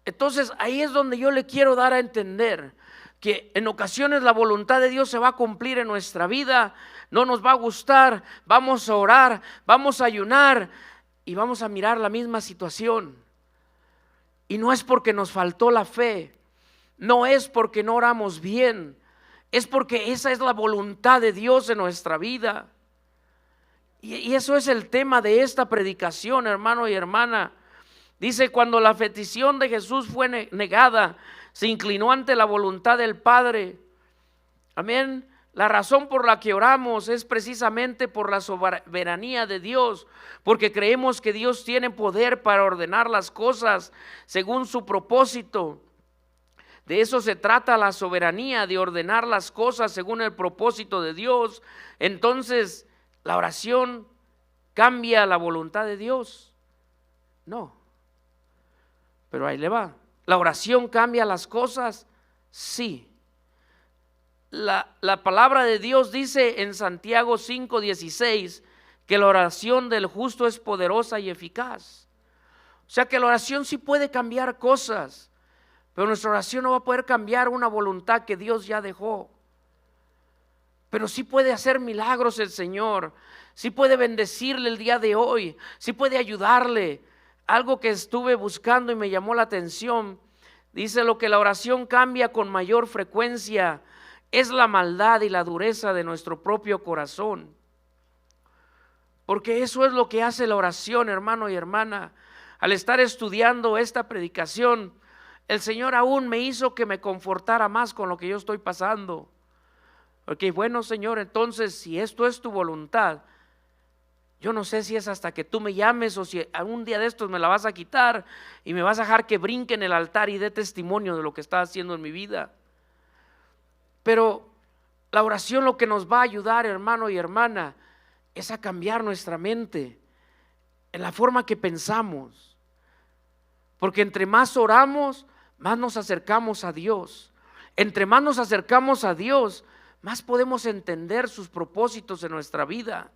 Entonces ahí es donde yo le quiero dar a entender que en ocasiones la voluntad de Dios se va a cumplir en nuestra vida, no nos va a gustar, vamos a orar, vamos a ayunar y vamos a mirar la misma situación. Y no es porque nos faltó la fe, no es porque no oramos bien, es porque esa es la voluntad de Dios en nuestra vida. Y eso es el tema de esta predicación, hermano y hermana. Dice, cuando la petición de Jesús fue negada, se inclinó ante la voluntad del Padre. Amén. La razón por la que oramos es precisamente por la soberanía de Dios, porque creemos que Dios tiene poder para ordenar las cosas según su propósito. De eso se trata la soberanía, de ordenar las cosas según el propósito de Dios. Entonces, ¿la oración cambia la voluntad de Dios? No. Pero ahí le va. ¿La oración cambia las cosas? Sí. La palabra de Dios dice en Santiago 5:16 que la oración del justo es poderosa y eficaz. O sea que la oración sí puede cambiar cosas, pero nuestra oración no va a poder cambiar una voluntad que Dios ya dejó. Pero sí puede hacer milagros el Señor, sí puede bendecirle el día de hoy, sí puede ayudarle. Algo que estuve buscando y me llamó la atención, dice lo que la oración cambia con mayor frecuencia es la maldad y la dureza de nuestro propio corazón. Porque eso es lo que hace la oración, hermano y hermana. Al estar estudiando esta predicación, el Señor aún me hizo que me confortara más con lo que yo estoy pasando. Porque bueno, Señor, entonces si esto es tu voluntad, yo no sé si es hasta que tú me llames o si algún día de estos me la vas a quitar y me vas a dejar que brinque en el altar y dé testimonio de lo que estás haciendo en mi vida. Pero la oración lo que nos va a ayudar, hermano y hermana, es a cambiar nuestra mente en la forma que pensamos. Porque entre más oramos, más nos acercamos a Dios. Entre más nos acercamos a Dios, más podemos entender sus propósitos en nuestra vida.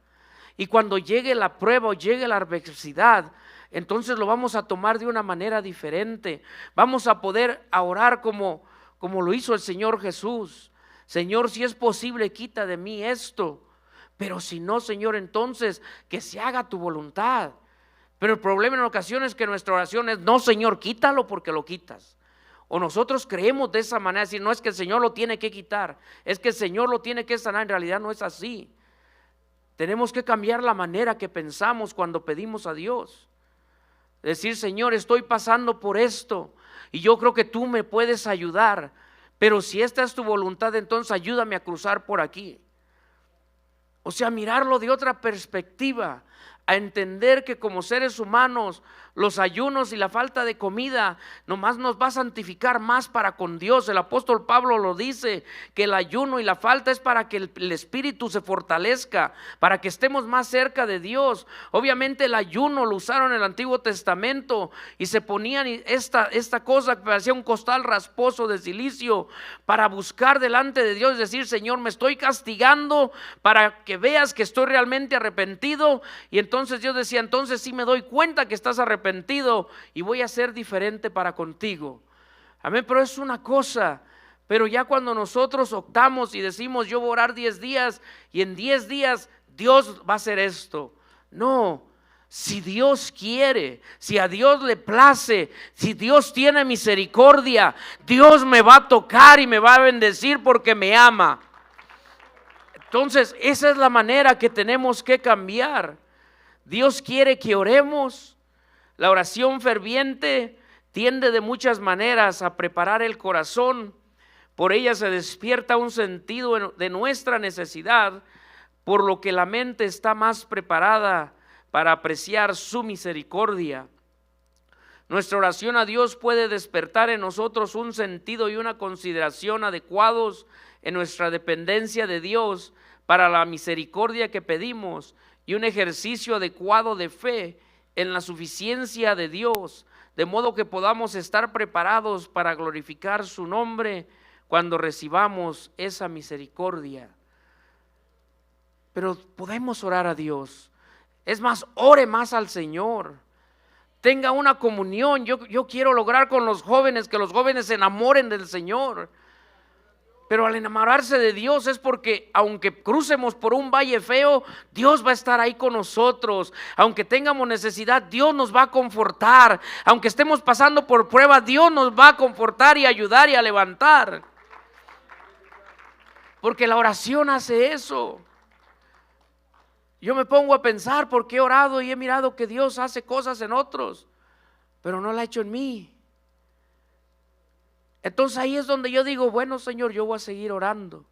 Y cuando llegue la prueba o llegue la adversidad, entonces lo vamos a tomar de una manera diferente. Vamos a poder orar como lo hizo el Señor Jesús. Señor, si es posible, quita de mí esto. Pero si no, Señor, entonces que se haga tu voluntad. Pero el problema en ocasiones es que nuestra oración es, no, Señor, quítalo porque lo quitas. O nosotros creemos de esa manera, decir, no es que el Señor lo tiene que quitar, es que el Señor lo tiene que sanar. En realidad no es así. Tenemos que cambiar la manera que pensamos cuando pedimos a Dios. Decir, Señor, estoy pasando por esto y yo creo que tú me puedes ayudar. Pero si esta es tu voluntad, entonces ayúdame a cruzar por aquí. O sea, mirarlo de otra perspectiva, a entender que como seres humanos los ayunos y la falta de comida nomás nos va a santificar más para con Dios. El apóstol Pablo lo dice, que el ayuno y la falta es para que el espíritu se fortalezca, para que estemos más cerca de Dios. Obviamente el ayuno lo usaron en el Antiguo Testamento y se ponían esta cosa que parecía un costal rasposo de silicio para buscar delante de Dios, decir, Señor, me estoy castigando para que veas que estoy realmente arrepentido. Y entonces Dios decía, entonces sí me doy cuenta que estás arrepentido y voy a ser diferente para contigo. Amén, pero es una cosa. Pero ya cuando nosotros optamos y decimos, yo voy a orar 10 días y en 10 días Dios va a hacer esto. No, si Dios quiere, si a Dios le place, si Dios tiene misericordia, Dios me va a tocar y me va a bendecir porque me ama. Entonces esa es la manera que tenemos que cambiar. Dios quiere que oremos. La oración ferviente tiende de muchas maneras a preparar el corazón. Por ella se despierta un sentido de nuestra necesidad, por lo que la mente está más preparada para apreciar su misericordia. Nuestra oración a Dios puede despertar en nosotros un sentido y una consideración adecuados en nuestra dependencia de Dios para la misericordia que pedimos y un ejercicio adecuado de fe en la suficiencia de Dios, de modo que podamos estar preparados para glorificar su nombre cuando recibamos esa misericordia. Pero podemos orar a Dios. Es más, ore más al Señor. Tenga una comunión. Yo quiero lograr con los jóvenes que los jóvenes se enamoren del Señor. Pero al enamorarse de Dios es porque aunque crucemos por un valle feo, Dios va a estar ahí con nosotros. Aunque tengamos necesidad, Dios nos va a confortar. Aunque estemos pasando por prueba, Dios nos va a confortar y ayudar y a levantar. Porque la oración hace eso. Yo me pongo a pensar porque he orado y he mirado que Dios hace cosas en otros, pero no la ha hecho en mí. Entonces ahí es donde yo digo, bueno, Señor, yo voy a seguir orando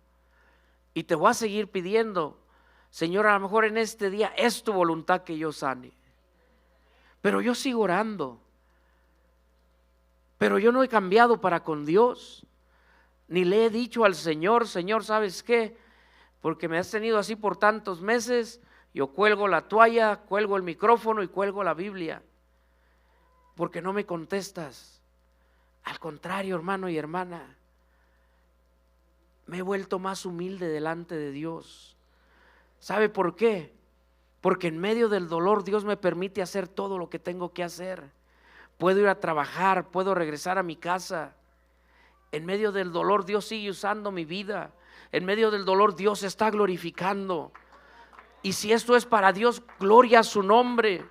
y te voy a seguir pidiendo, Señor, a lo mejor en este día es tu voluntad que yo sane. Pero yo sigo orando. Pero yo no he cambiado para con Dios, ni le he dicho al Señor, Señor, ¿sabes qué? Porque me has tenido así por tantos meses. Yo cuelgo la toalla, cuelgo el micrófono y cuelgo la Biblia, porque no me contestas. Al contrario, hermano y hermana, me he vuelto más humilde delante de Dios. ¿Sabe por qué? Porque en medio del dolor Dios me permite hacer todo lo que tengo que hacer. Puedo ir a trabajar, puedo regresar a mi casa. En medio del dolor Dios sigue usando mi vida. En medio del dolor Dios se está glorificando. Y si esto es para Dios, gloria a su nombre.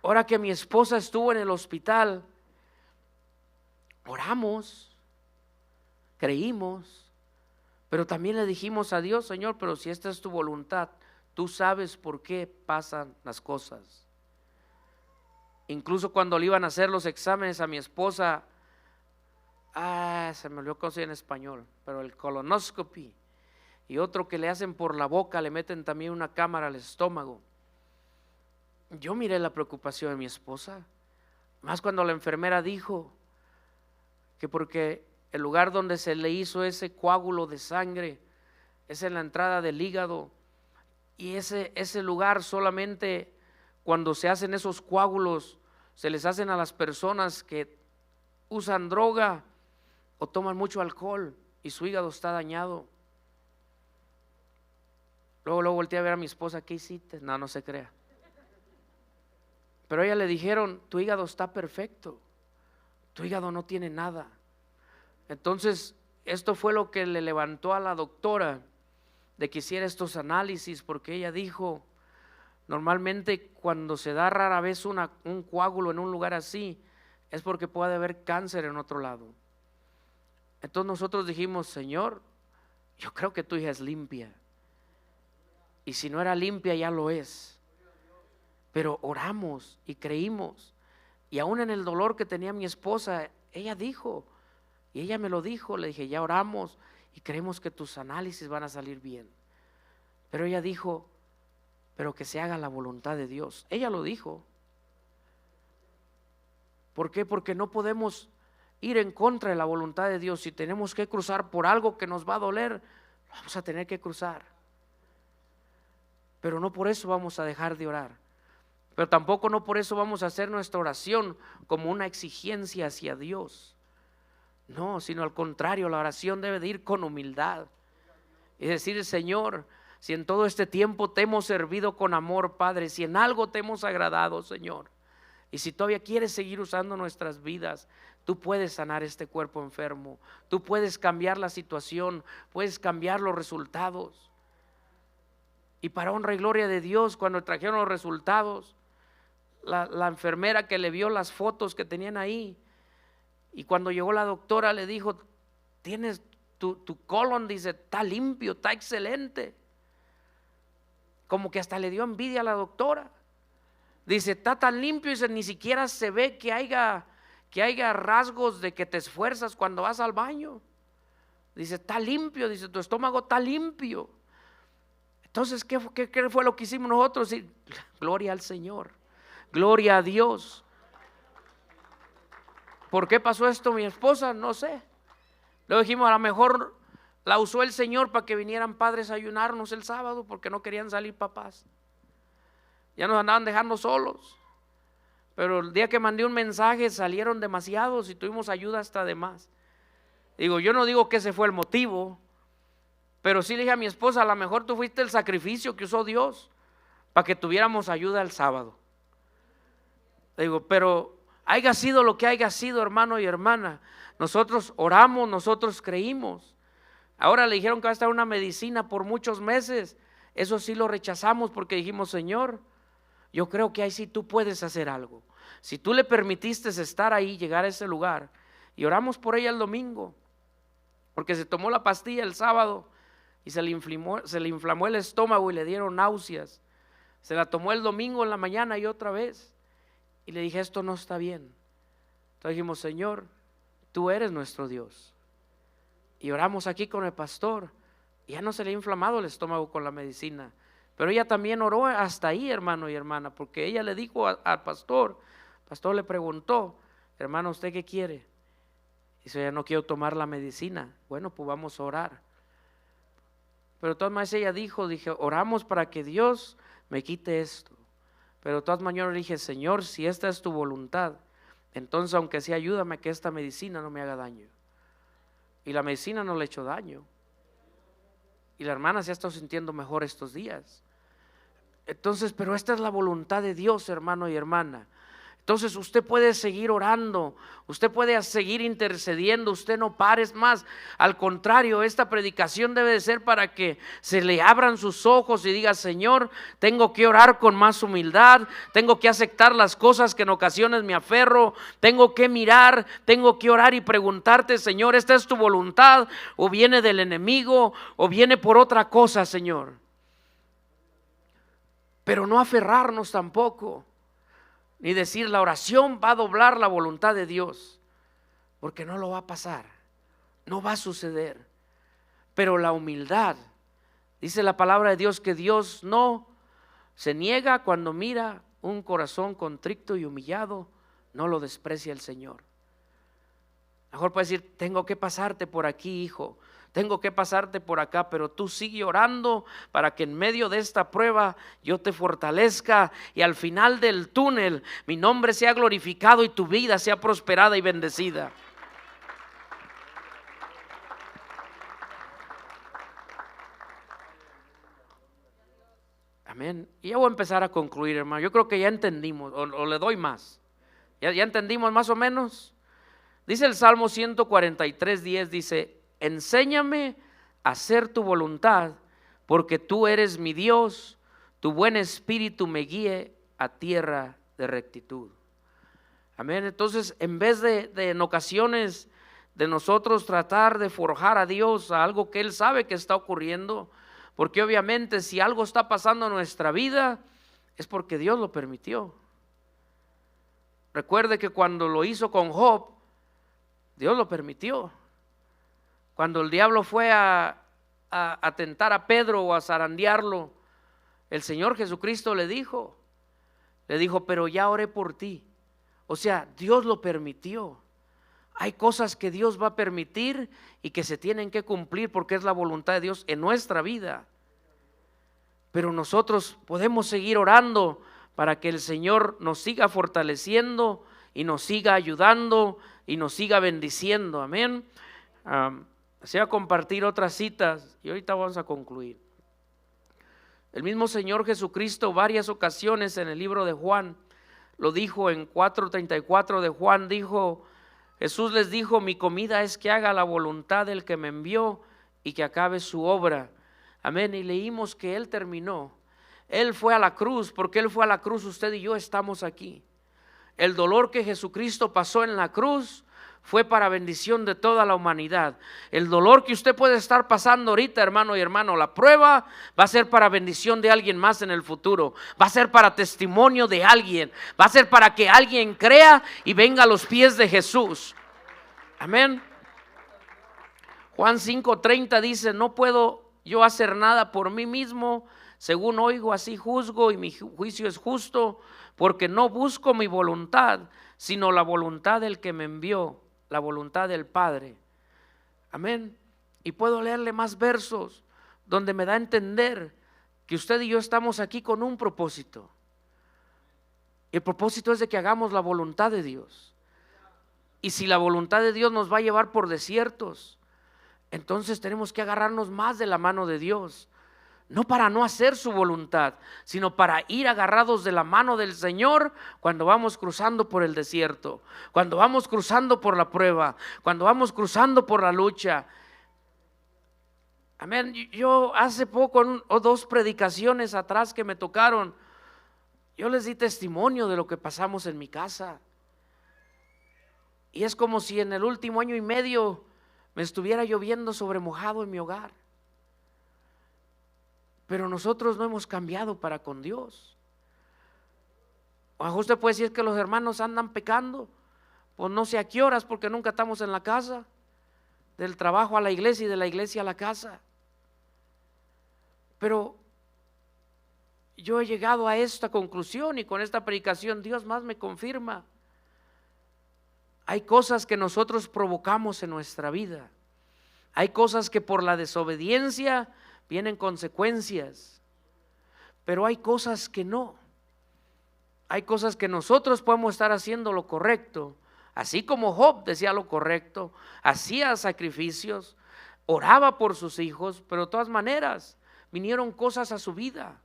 Ahora que mi esposa estuvo en el hospital, oramos, creímos, pero también le dijimos a Dios, Señor, pero si esta es tu voluntad, tú sabes por qué pasan las cosas. Incluso cuando le iban a hacer los exámenes a mi esposa, se me olvidó cómo se dice en español, pero el colonoscopy. Y otro que le hacen por la boca, le meten también una cámara al estómago. Yo miré la preocupación de mi esposa, más cuando la enfermera dijo que porque el lugar donde se le hizo ese coágulo de sangre es en la entrada del hígado, y ese lugar solamente cuando se hacen esos coágulos se les hacen a las personas que usan droga o toman mucho alcohol y su hígado está dañado. Luego volteé a ver a mi esposa, ¿qué hiciste? No se crea. Pero a ella le dijeron, tu hígado está perfecto, tu hígado no tiene nada. Entonces, esto fue lo que le levantó a la doctora de que hiciera estos análisis, porque ella dijo, normalmente cuando se da rara vez un coágulo en un lugar así, es porque puede haber cáncer en otro lado. Entonces nosotros dijimos, Señor, yo creo que tu hija es limpia. Y si no era limpia, ya lo es. Pero oramos y creímos. Y aún en el dolor que tenía mi esposa, ella dijo, y ella me lo dijo, le dije, ya oramos y creemos que tus análisis van a salir bien. Pero ella dijo, pero que se haga la voluntad de Dios. Ella lo dijo. ¿Por qué? Porque no podemos ir en contra de la voluntad de Dios. Si tenemos que cruzar por algo que nos va a doler, vamos a tener que cruzar. Pero no por eso vamos a dejar de orar. Pero tampoco no por eso vamos a hacer nuestra oración como una exigencia hacia Dios. No, sino al contrario, la oración debe de ir con humildad. Y decir, Señor, si en todo este tiempo te hemos servido con amor, Padre, si en algo te hemos agradado, Señor, y si todavía quieres seguir usando nuestras vidas, tú puedes sanar este cuerpo enfermo, tú puedes cambiar la situación, puedes cambiar los resultados. Y para honra y gloria de Dios, cuando trajeron los resultados, la enfermera que le vio las fotos que tenían ahí, y cuando llegó la doctora le dijo, tienes tu colon, dice, está limpio, está excelente. Como que hasta le dio envidia a la doctora. Dice, está tan limpio, dice, ni siquiera se ve que haya rasgos de que te esfuerzas cuando vas al baño. Dice, está limpio, dice, tu estómago está limpio. Entonces, ¿qué fue lo que hicimos nosotros? Sí, gloria al Señor, gloria a Dios. ¿por qué pasó esto mi esposa? No sé. Luego dijimos, a lo mejor la usó el Señor para que vinieran padres a ayunarnos el sábado porque no querían salir papás. Ya nos andaban dejando solos. Pero el día que mandé un mensaje salieron demasiados y tuvimos ayuda hasta de más. Digo, yo no digo que ese fue el motivo, pero sí le dije a mi esposa, a lo mejor tú fuiste el sacrificio que usó Dios para que tuviéramos ayuda el sábado. Digo, pero haya sido lo que haya sido, hermano y hermana, nosotros oramos, nosotros creímos. Ahora le dijeron que va a estar una medicina por muchos meses. Eso sí lo rechazamos porque dijimos, Señor, yo creo que ahí sí tú puedes hacer algo. Si tú le permitiste estar ahí, llegar a ese lugar, y oramos por ella el domingo, porque se tomó la pastilla el sábado y se le inflamó el estómago y le dieron náuseas. Se la tomó el domingo en la mañana y otra vez. Y le dije, esto no está bien. Entonces dijimos, Señor, tú eres nuestro Dios. Y oramos aquí con el pastor. Y ya no se le ha inflamado el estómago con la medicina. Pero ella también oró hasta ahí, hermano y hermana, porque ella le dijo al pastor, el pastor le preguntó, hermano, ¿usted qué quiere? Dice, ya no quiero tomar la medicina. Bueno, pues vamos a orar. Pero de todas maneras ella dije, oramos para que Dios me quite esto. Pero de todas maneras le dije, Señor, si esta es tu voluntad, entonces aunque sea ayúdame a que esta medicina no me haga daño. Y la medicina no le ha hecho daño. Y la hermana se ha estado sintiendo mejor estos días. Entonces, pero esta es la voluntad de Dios, hermano y hermana. Entonces usted puede seguir orando, usted puede seguir intercediendo, usted no pares más. Al contrario, esta predicación debe de ser para que se le abran sus ojos y diga, Señor, tengo que orar con más humildad, tengo que aceptar las cosas que en ocasiones me aferro, tengo que mirar, tengo que orar y preguntarte, Señor, ¿esta es tu voluntad o viene del enemigo o viene por otra cosa, Señor? Pero no aferrarnos tampoco. Ni decir la oración va a doblar la voluntad de Dios, porque no lo va a pasar, no va a suceder. Pero la humildad, dice la palabra de Dios que Dios no se niega cuando mira un corazón contrito y humillado, no lo desprecia el Señor. Mejor puede decir, tengo que pasarte por aquí, hijo, tengo que pasarte por acá, pero tú sigue orando para que en medio de esta prueba yo te fortalezca y al final del túnel mi nombre sea glorificado y tu vida sea prosperada y bendecida. Amén. Y ya voy a empezar a concluir, hermano. Yo creo que ya entendimos, o le doy más. ¿Ya entendimos más o menos? Dice el Salmo 143:10, dice, enséñame a hacer tu voluntad, porque tú eres mi Dios, tu buen espíritu me guíe a tierra de rectitud. Amén. Entonces, en vez de en ocasiones de nosotros tratar de forjar a Dios a algo que Él sabe que está ocurriendo, porque obviamente si algo está pasando en nuestra vida, es porque Dios lo permitió. Recuerde que cuando lo hizo con Job, Dios lo permitió. Cuando el diablo fue a tentar a Pedro o a zarandearlo, el Señor Jesucristo le dijo, pero ya oré por ti. O sea, Dios lo permitió. Hay cosas que Dios va a permitir y que se tienen que cumplir porque es la voluntad de Dios en nuestra vida. Pero nosotros podemos seguir orando para que el Señor nos siga fortaleciendo y nos siga ayudando y nos siga bendiciendo. Amén. Se va a compartir otras citas y ahorita vamos a concluir. El mismo Señor Jesucristo varias ocasiones en el libro de Juan lo dijo en 4:34 de Juan, Jesús les dijo, mi comida es que haga la voluntad del que me envió y que acabe su obra. Amén. Y leímos que Él terminó. Él fue a la cruz, porque Él fue a la cruz, usted y yo estamos aquí. El dolor que Jesucristo pasó en la cruz fue para bendición de toda la humanidad. El dolor que usted puede estar pasando ahorita, hermano y hermano, la prueba va a ser para bendición de alguien más en el futuro. Va a ser para testimonio de alguien. Va a ser para que alguien crea y venga a los pies de Jesús. Amén. Juan 5:30 dice, no puedo yo hacer nada por mí mismo, según oigo así juzgo y mi juicio es justo, porque no busco mi voluntad, sino la voluntad del que me envió, la voluntad del Padre. Amén. Y puedo leerle más versos donde me da a entender que usted y yo estamos aquí con un propósito. El propósito es de que hagamos la voluntad de Dios. Y si la voluntad de Dios nos va a llevar por desiertos, entonces tenemos que agarrarnos más de la mano de Dios. No para no hacer su voluntad, sino para ir agarrados de la mano del Señor cuando vamos cruzando por el desierto, cuando vamos cruzando por la prueba, cuando vamos cruzando por la lucha. Amén. Yo hace poco, o 2 predicaciones atrás que me tocaron, yo les di testimonio de lo que pasamos en mi casa. Y es como si en el último año y medio me estuviera lloviendo sobre mojado en mi hogar. Pero nosotros no hemos cambiado para con Dios. O usted puede decir que los hermanos andan pecando, pues no sé a qué horas, porque nunca estamos en la casa, del trabajo a la iglesia y de la iglesia a la casa. Pero yo he llegado a esta conclusión y con esta predicación Dios más me confirma. Hay cosas que nosotros provocamos en nuestra vida. Hay cosas que por la desobediencia vienen consecuencias, pero hay cosas que no. Hay cosas que nosotros podemos estar haciendo lo correcto, así como Job decía lo correcto, hacía sacrificios, oraba por sus hijos, pero de todas maneras vinieron cosas a su vida.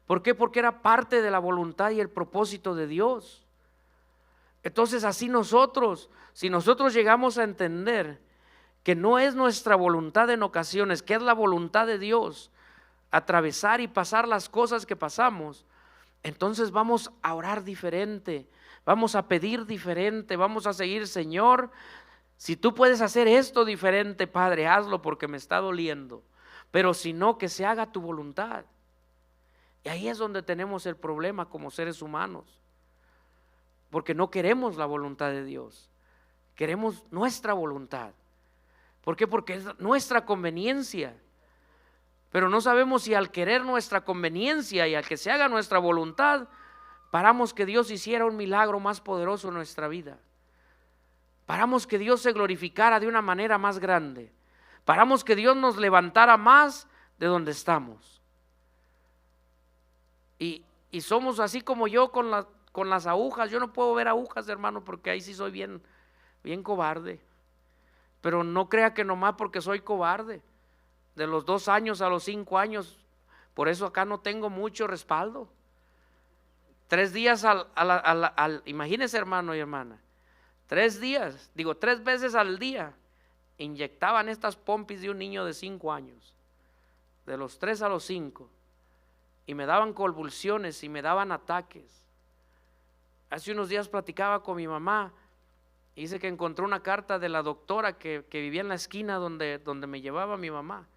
¿Por qué? Porque era parte de la voluntad y el propósito de Dios. Entonces así nosotros, si nosotros llegamos a entender que no es nuestra voluntad en ocasiones, que es la voluntad de Dios, atravesar y pasar las cosas que pasamos, entonces vamos a orar diferente, vamos a pedir diferente, vamos a seguir, Señor, si tú puedes hacer esto diferente, Padre, hazlo porque me está doliendo, pero si no, que se haga tu voluntad. Y ahí es donde tenemos el problema como seres humanos, porque no queremos la voluntad de Dios, queremos nuestra voluntad. ¿Por qué? Porque es nuestra conveniencia. Pero no sabemos si al querer nuestra conveniencia y al que se haga nuestra voluntad, paramos que Dios hiciera un milagro más poderoso en nuestra vida. Paramos que Dios se glorificara de una manera más grande. Paramos que Dios nos levantara más de donde estamos. Y somos así como yo con las agujas. Yo no puedo ver agujas, hermano, porque ahí sí soy bien cobarde. Pero no crea que nomás porque soy cobarde. De los 2 años a los 5 años, por eso acá no tengo mucho respaldo. 3 días imagínese, hermano y hermana, 3 veces al día inyectaban estas pompis de un niño de 5 años, de los 3 a los 5, y me daban convulsiones y me daban ataques. Hace unos días platicaba con mi mamá. Dice que encontró una carta de la doctora que vivía en la esquina donde me llevaba mi mamá.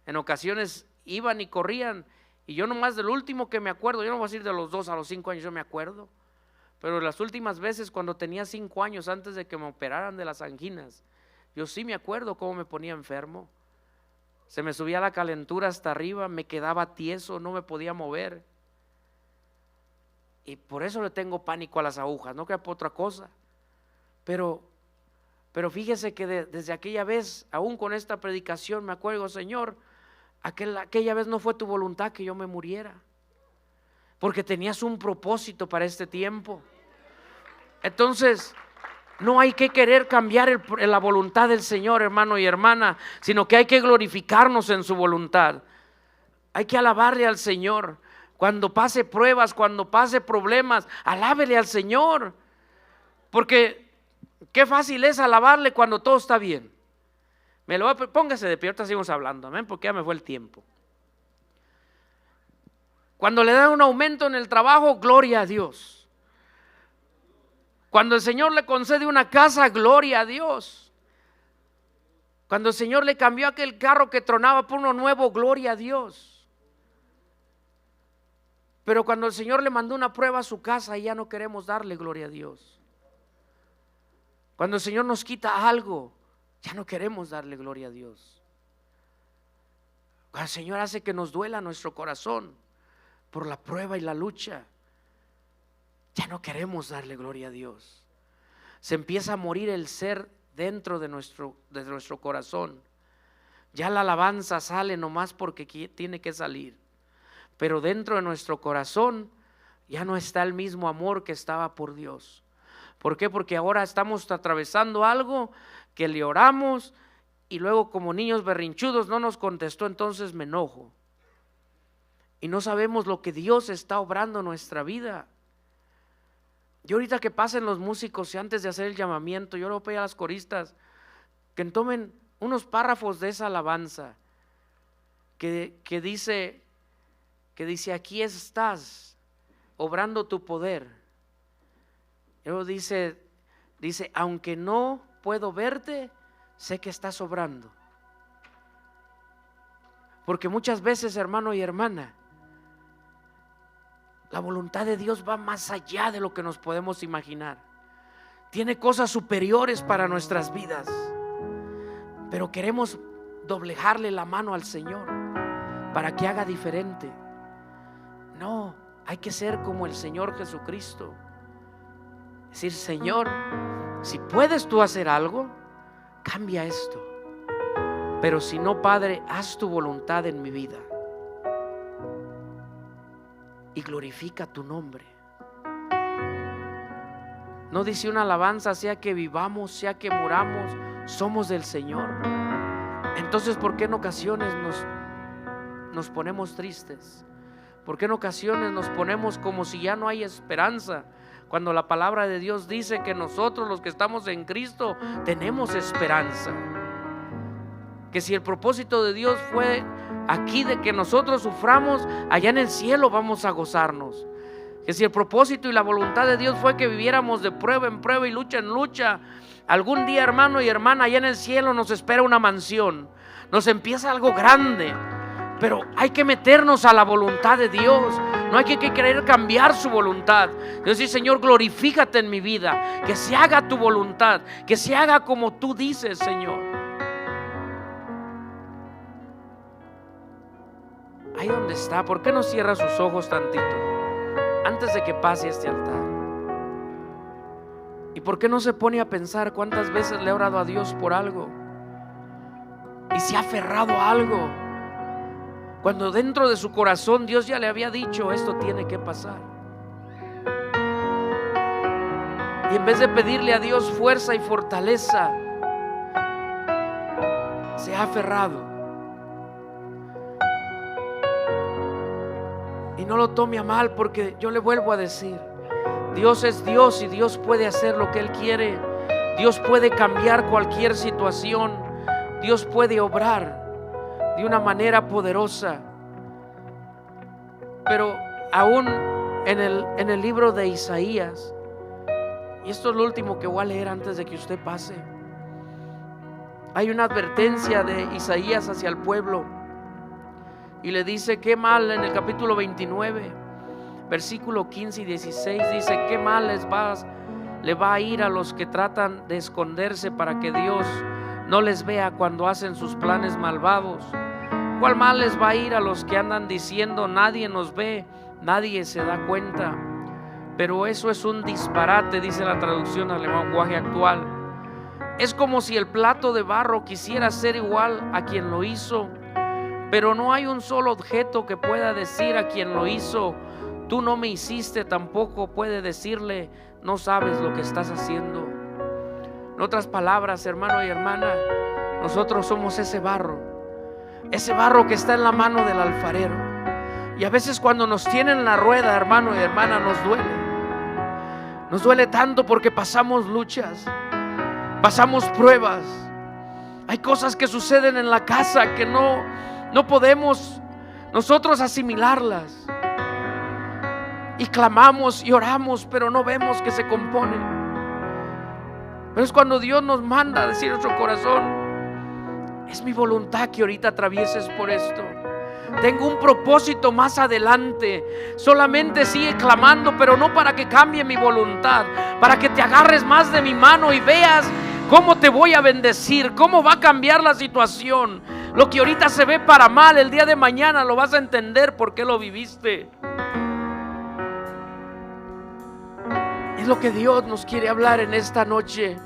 En ocasiones iban y corrían, y yo nomás del último que me acuerdo, yo no voy a decir de los 2 a los 5 años, yo me acuerdo, pero las últimas veces cuando tenía 5 años antes de que me operaran de las anginas, yo sí me acuerdo cómo me ponía enfermo. Se me subía la calentura hasta arriba, me quedaba tieso, no me podía mover. Y por eso le tengo pánico a las agujas, no crea por otra cosa. Pero fíjese que desde aquella vez, aún con esta predicación, me acuerdo, Señor, aquella vez no fue tu voluntad que yo me muriera, porque tenías un propósito para este tiempo. Entonces, no hay que querer cambiar la voluntad del Señor, hermano y hermana, sino que hay que glorificarnos en su voluntad. Hay que alabarle al Señor. Cuando pase pruebas, cuando pase problemas, alábele al Señor, porque qué fácil es alabarle cuando todo está bien. Póngase de pie, ahorita seguimos hablando, amén, porque ya me fue el tiempo. Cuando le dan un aumento en el trabajo, gloria a Dios. Cuando el Señor le concede una casa, gloria a Dios. Cuando el Señor le cambió aquel carro que tronaba por uno nuevo, gloria a Dios. Pero cuando el Señor le mandó una prueba a su casa, ya no queremos darle gloria a Dios. Cuando el Señor nos quita algo, ya no queremos darle gloria a Dios. Cuando el Señor hace que nos duela nuestro corazón por la prueba y la lucha, ya no queremos darle gloria a Dios. Se empieza a morir el ser dentro de nuestro corazón. Ya la alabanza sale nomás porque tiene que salir, pero dentro de nuestro corazón ya no está el mismo amor que estaba por Dios. ¿Por qué? Porque ahora estamos atravesando algo que le oramos y luego, como niños berrinchudos, no nos contestó, entonces me enojo. Y no sabemos lo que Dios está obrando en nuestra vida. Yo ahorita que pasen los músicos y antes de hacer el llamamiento, yo le voy a pedir a las coristas que tomen unos párrafos de esa alabanza que dice, aquí estás obrando tu poder. Luego dice, aunque no puedo verte, sé que estás obrando. Porque muchas veces, hermano y hermana, la voluntad de Dios va más allá de lo que nos podemos imaginar. Tiene cosas superiores para nuestras vidas, pero queremos doblegarle la mano al Señor para que haga diferente. No, hay que ser como el Señor Jesucristo. Decir, Señor, si puedes tú hacer algo, cambia esto. Pero si no, Padre, haz tu voluntad en mi vida y glorifica tu nombre. No dice una alabanza, sea que vivamos, sea que muramos, somos del Señor. Entonces, ¿por qué en ocasiones nos ponemos tristes? ¿Por qué en ocasiones nos ponemos como si ya no hay esperanza? Cuando la palabra de Dios dice que nosotros, los que estamos en Cristo, tenemos esperanza. Que si el propósito de Dios fue aquí de que nosotros suframos, allá en el cielo vamos a gozarnos. Que si el propósito y la voluntad de Dios fue que viviéramos de prueba en prueba y lucha en lucha, algún día, hermano y hermana, allá en el cielo nos espera una mansión, nos empieza algo grande. Pero hay que meternos a la voluntad de Dios. No hay que querer cambiar su voluntad. Decir, Señor, glorifícate en mi vida, que se haga tu voluntad, que se haga como tú dices, Señor. Ahí donde está, ¿por qué no cierra sus ojos tantito antes de que pase este altar? ¿Y por qué no se pone a pensar cuántas veces le ha orado a Dios por algo y se ha aferrado a algo, cuando dentro de su corazón Dios ya le había dicho, esto tiene que pasar? Y en vez de pedirle a Dios fuerza y fortaleza, se ha aferrado. Y no lo tome a mal, porque yo le vuelvo a decir, Dios es Dios y Dios puede hacer lo que Él quiere. Dios puede cambiar cualquier situación. Dios puede obrar de una manera poderosa. Pero aún en el libro de Isaías, y esto es lo último que voy a leer antes de que usted pase, hay una advertencia de Isaías hacia el pueblo. Y le dice, qué mal, en el capítulo 29, versículo 15 y 16, dice, qué mal le va a ir a los que tratan de esconderse para que Dios no les vea cuando hacen sus planes malvados. ¿Cuál mal les va a ir a los que andan diciendo, nadie nos ve, nadie se da cuenta? Pero eso es un disparate, dice la traducción al lenguaje actual. Es como si el plato de barro quisiera ser igual a quien lo hizo, pero no hay un solo objeto que pueda decir a quien lo hizo, tú no me hiciste. Tampoco puede decirle, no sabes lo que estás haciendo. En otras palabras, hermano y hermana, nosotros somos ese barro que está en la mano del alfarero. Y a veces cuando nos tienen la rueda, hermano y hermana, nos duele tanto porque pasamos luchas, pasamos pruebas. Hay cosas que suceden en la casa que no podemos nosotros asimilarlas, y clamamos y oramos, pero no vemos que se componen. Pero es cuando Dios nos manda a decir a nuestro corazón, es mi voluntad que ahorita atravieses por esto, tengo un propósito más adelante. Solamente sigue clamando, pero no para que cambie mi voluntad, para que te agarres más de mi mano y veas cómo te voy a bendecir, cómo va a cambiar la situación. Lo que ahorita se ve para mal, el día de mañana lo vas a entender por qué lo viviste. Es lo que Dios nos quiere hablar en esta noche.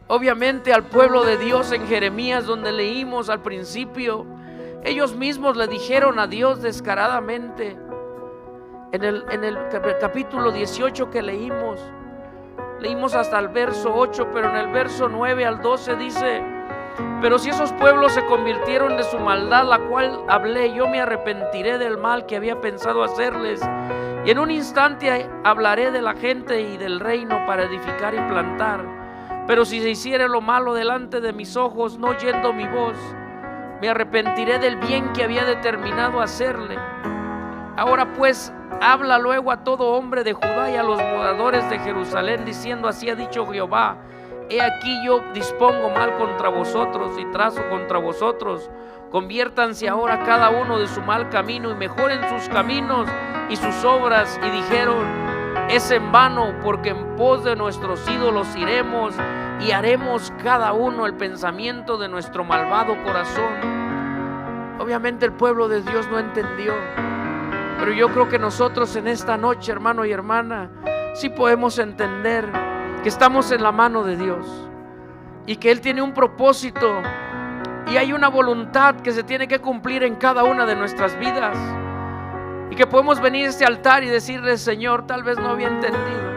Obviamente al pueblo de Dios en Jeremías, donde leímos al principio, ellos mismos le dijeron a Dios descaradamente. En el capítulo 18 que leímos hasta el verso 8, pero en el verso 9 al 12 dice: pero si esos pueblos se convirtieron de su maldad, la cual hablé, yo me arrepentiré del mal que había pensado hacerles, y en un instante hablaré de la gente y del reino para edificar y plantar. Pero si se hiciere lo malo delante de mis ojos, no oyendo mi voz, me arrepentiré del bien que había determinado hacerle. Ahora pues, habla luego a todo hombre de Judá y a los moradores de Jerusalén, diciendo: así ha dicho Jehová, he aquí yo dispongo mal contra vosotros y trazo contra vosotros. Conviértanse ahora cada uno de su mal camino y mejoren sus caminos y sus obras. Y dijeron: es en vano, porque en pos de nuestros ídolos iremos y haremos cada uno el pensamiento de nuestro malvado corazón. Obviamente el pueblo de Dios no entendió, pero yo creo que nosotros en esta noche, hermano y hermana, sí podemos entender que estamos en la mano de Dios y que Él tiene un propósito y hay una voluntad que se tiene que cumplir en cada una de nuestras vidas, y que podemos venir a este altar y decirle: Señor, tal vez no había entendido,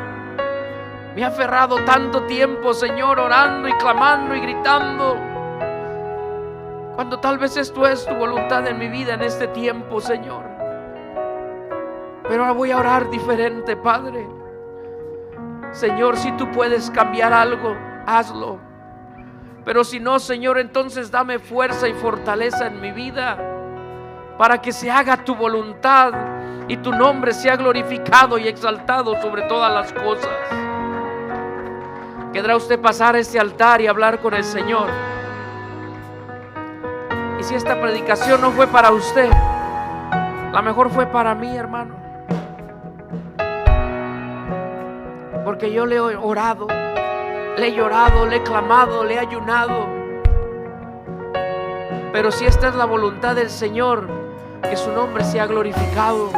me he aferrado tanto tiempo, Señor, orando y clamando y gritando, cuando tal vez esto es tu voluntad en mi vida en este tiempo, Señor. Pero ahora voy a orar diferente, Padre. Señor, si tú puedes cambiar algo, hazlo. Pero si no, Señor, entonces dame fuerza y fortaleza en mi vida para que se haga tu voluntad y tu nombre sea glorificado y exaltado sobre todas las cosas. ¿Querrá usted pasar a este altar y hablar con el Señor? Y si esta predicación no fue para usted, la mejor fue para mí, hermano. Porque yo le he orado, le he llorado, le he clamado, le he ayunado. Pero si esta es la voluntad del Señor, que su nombre sea glorificado.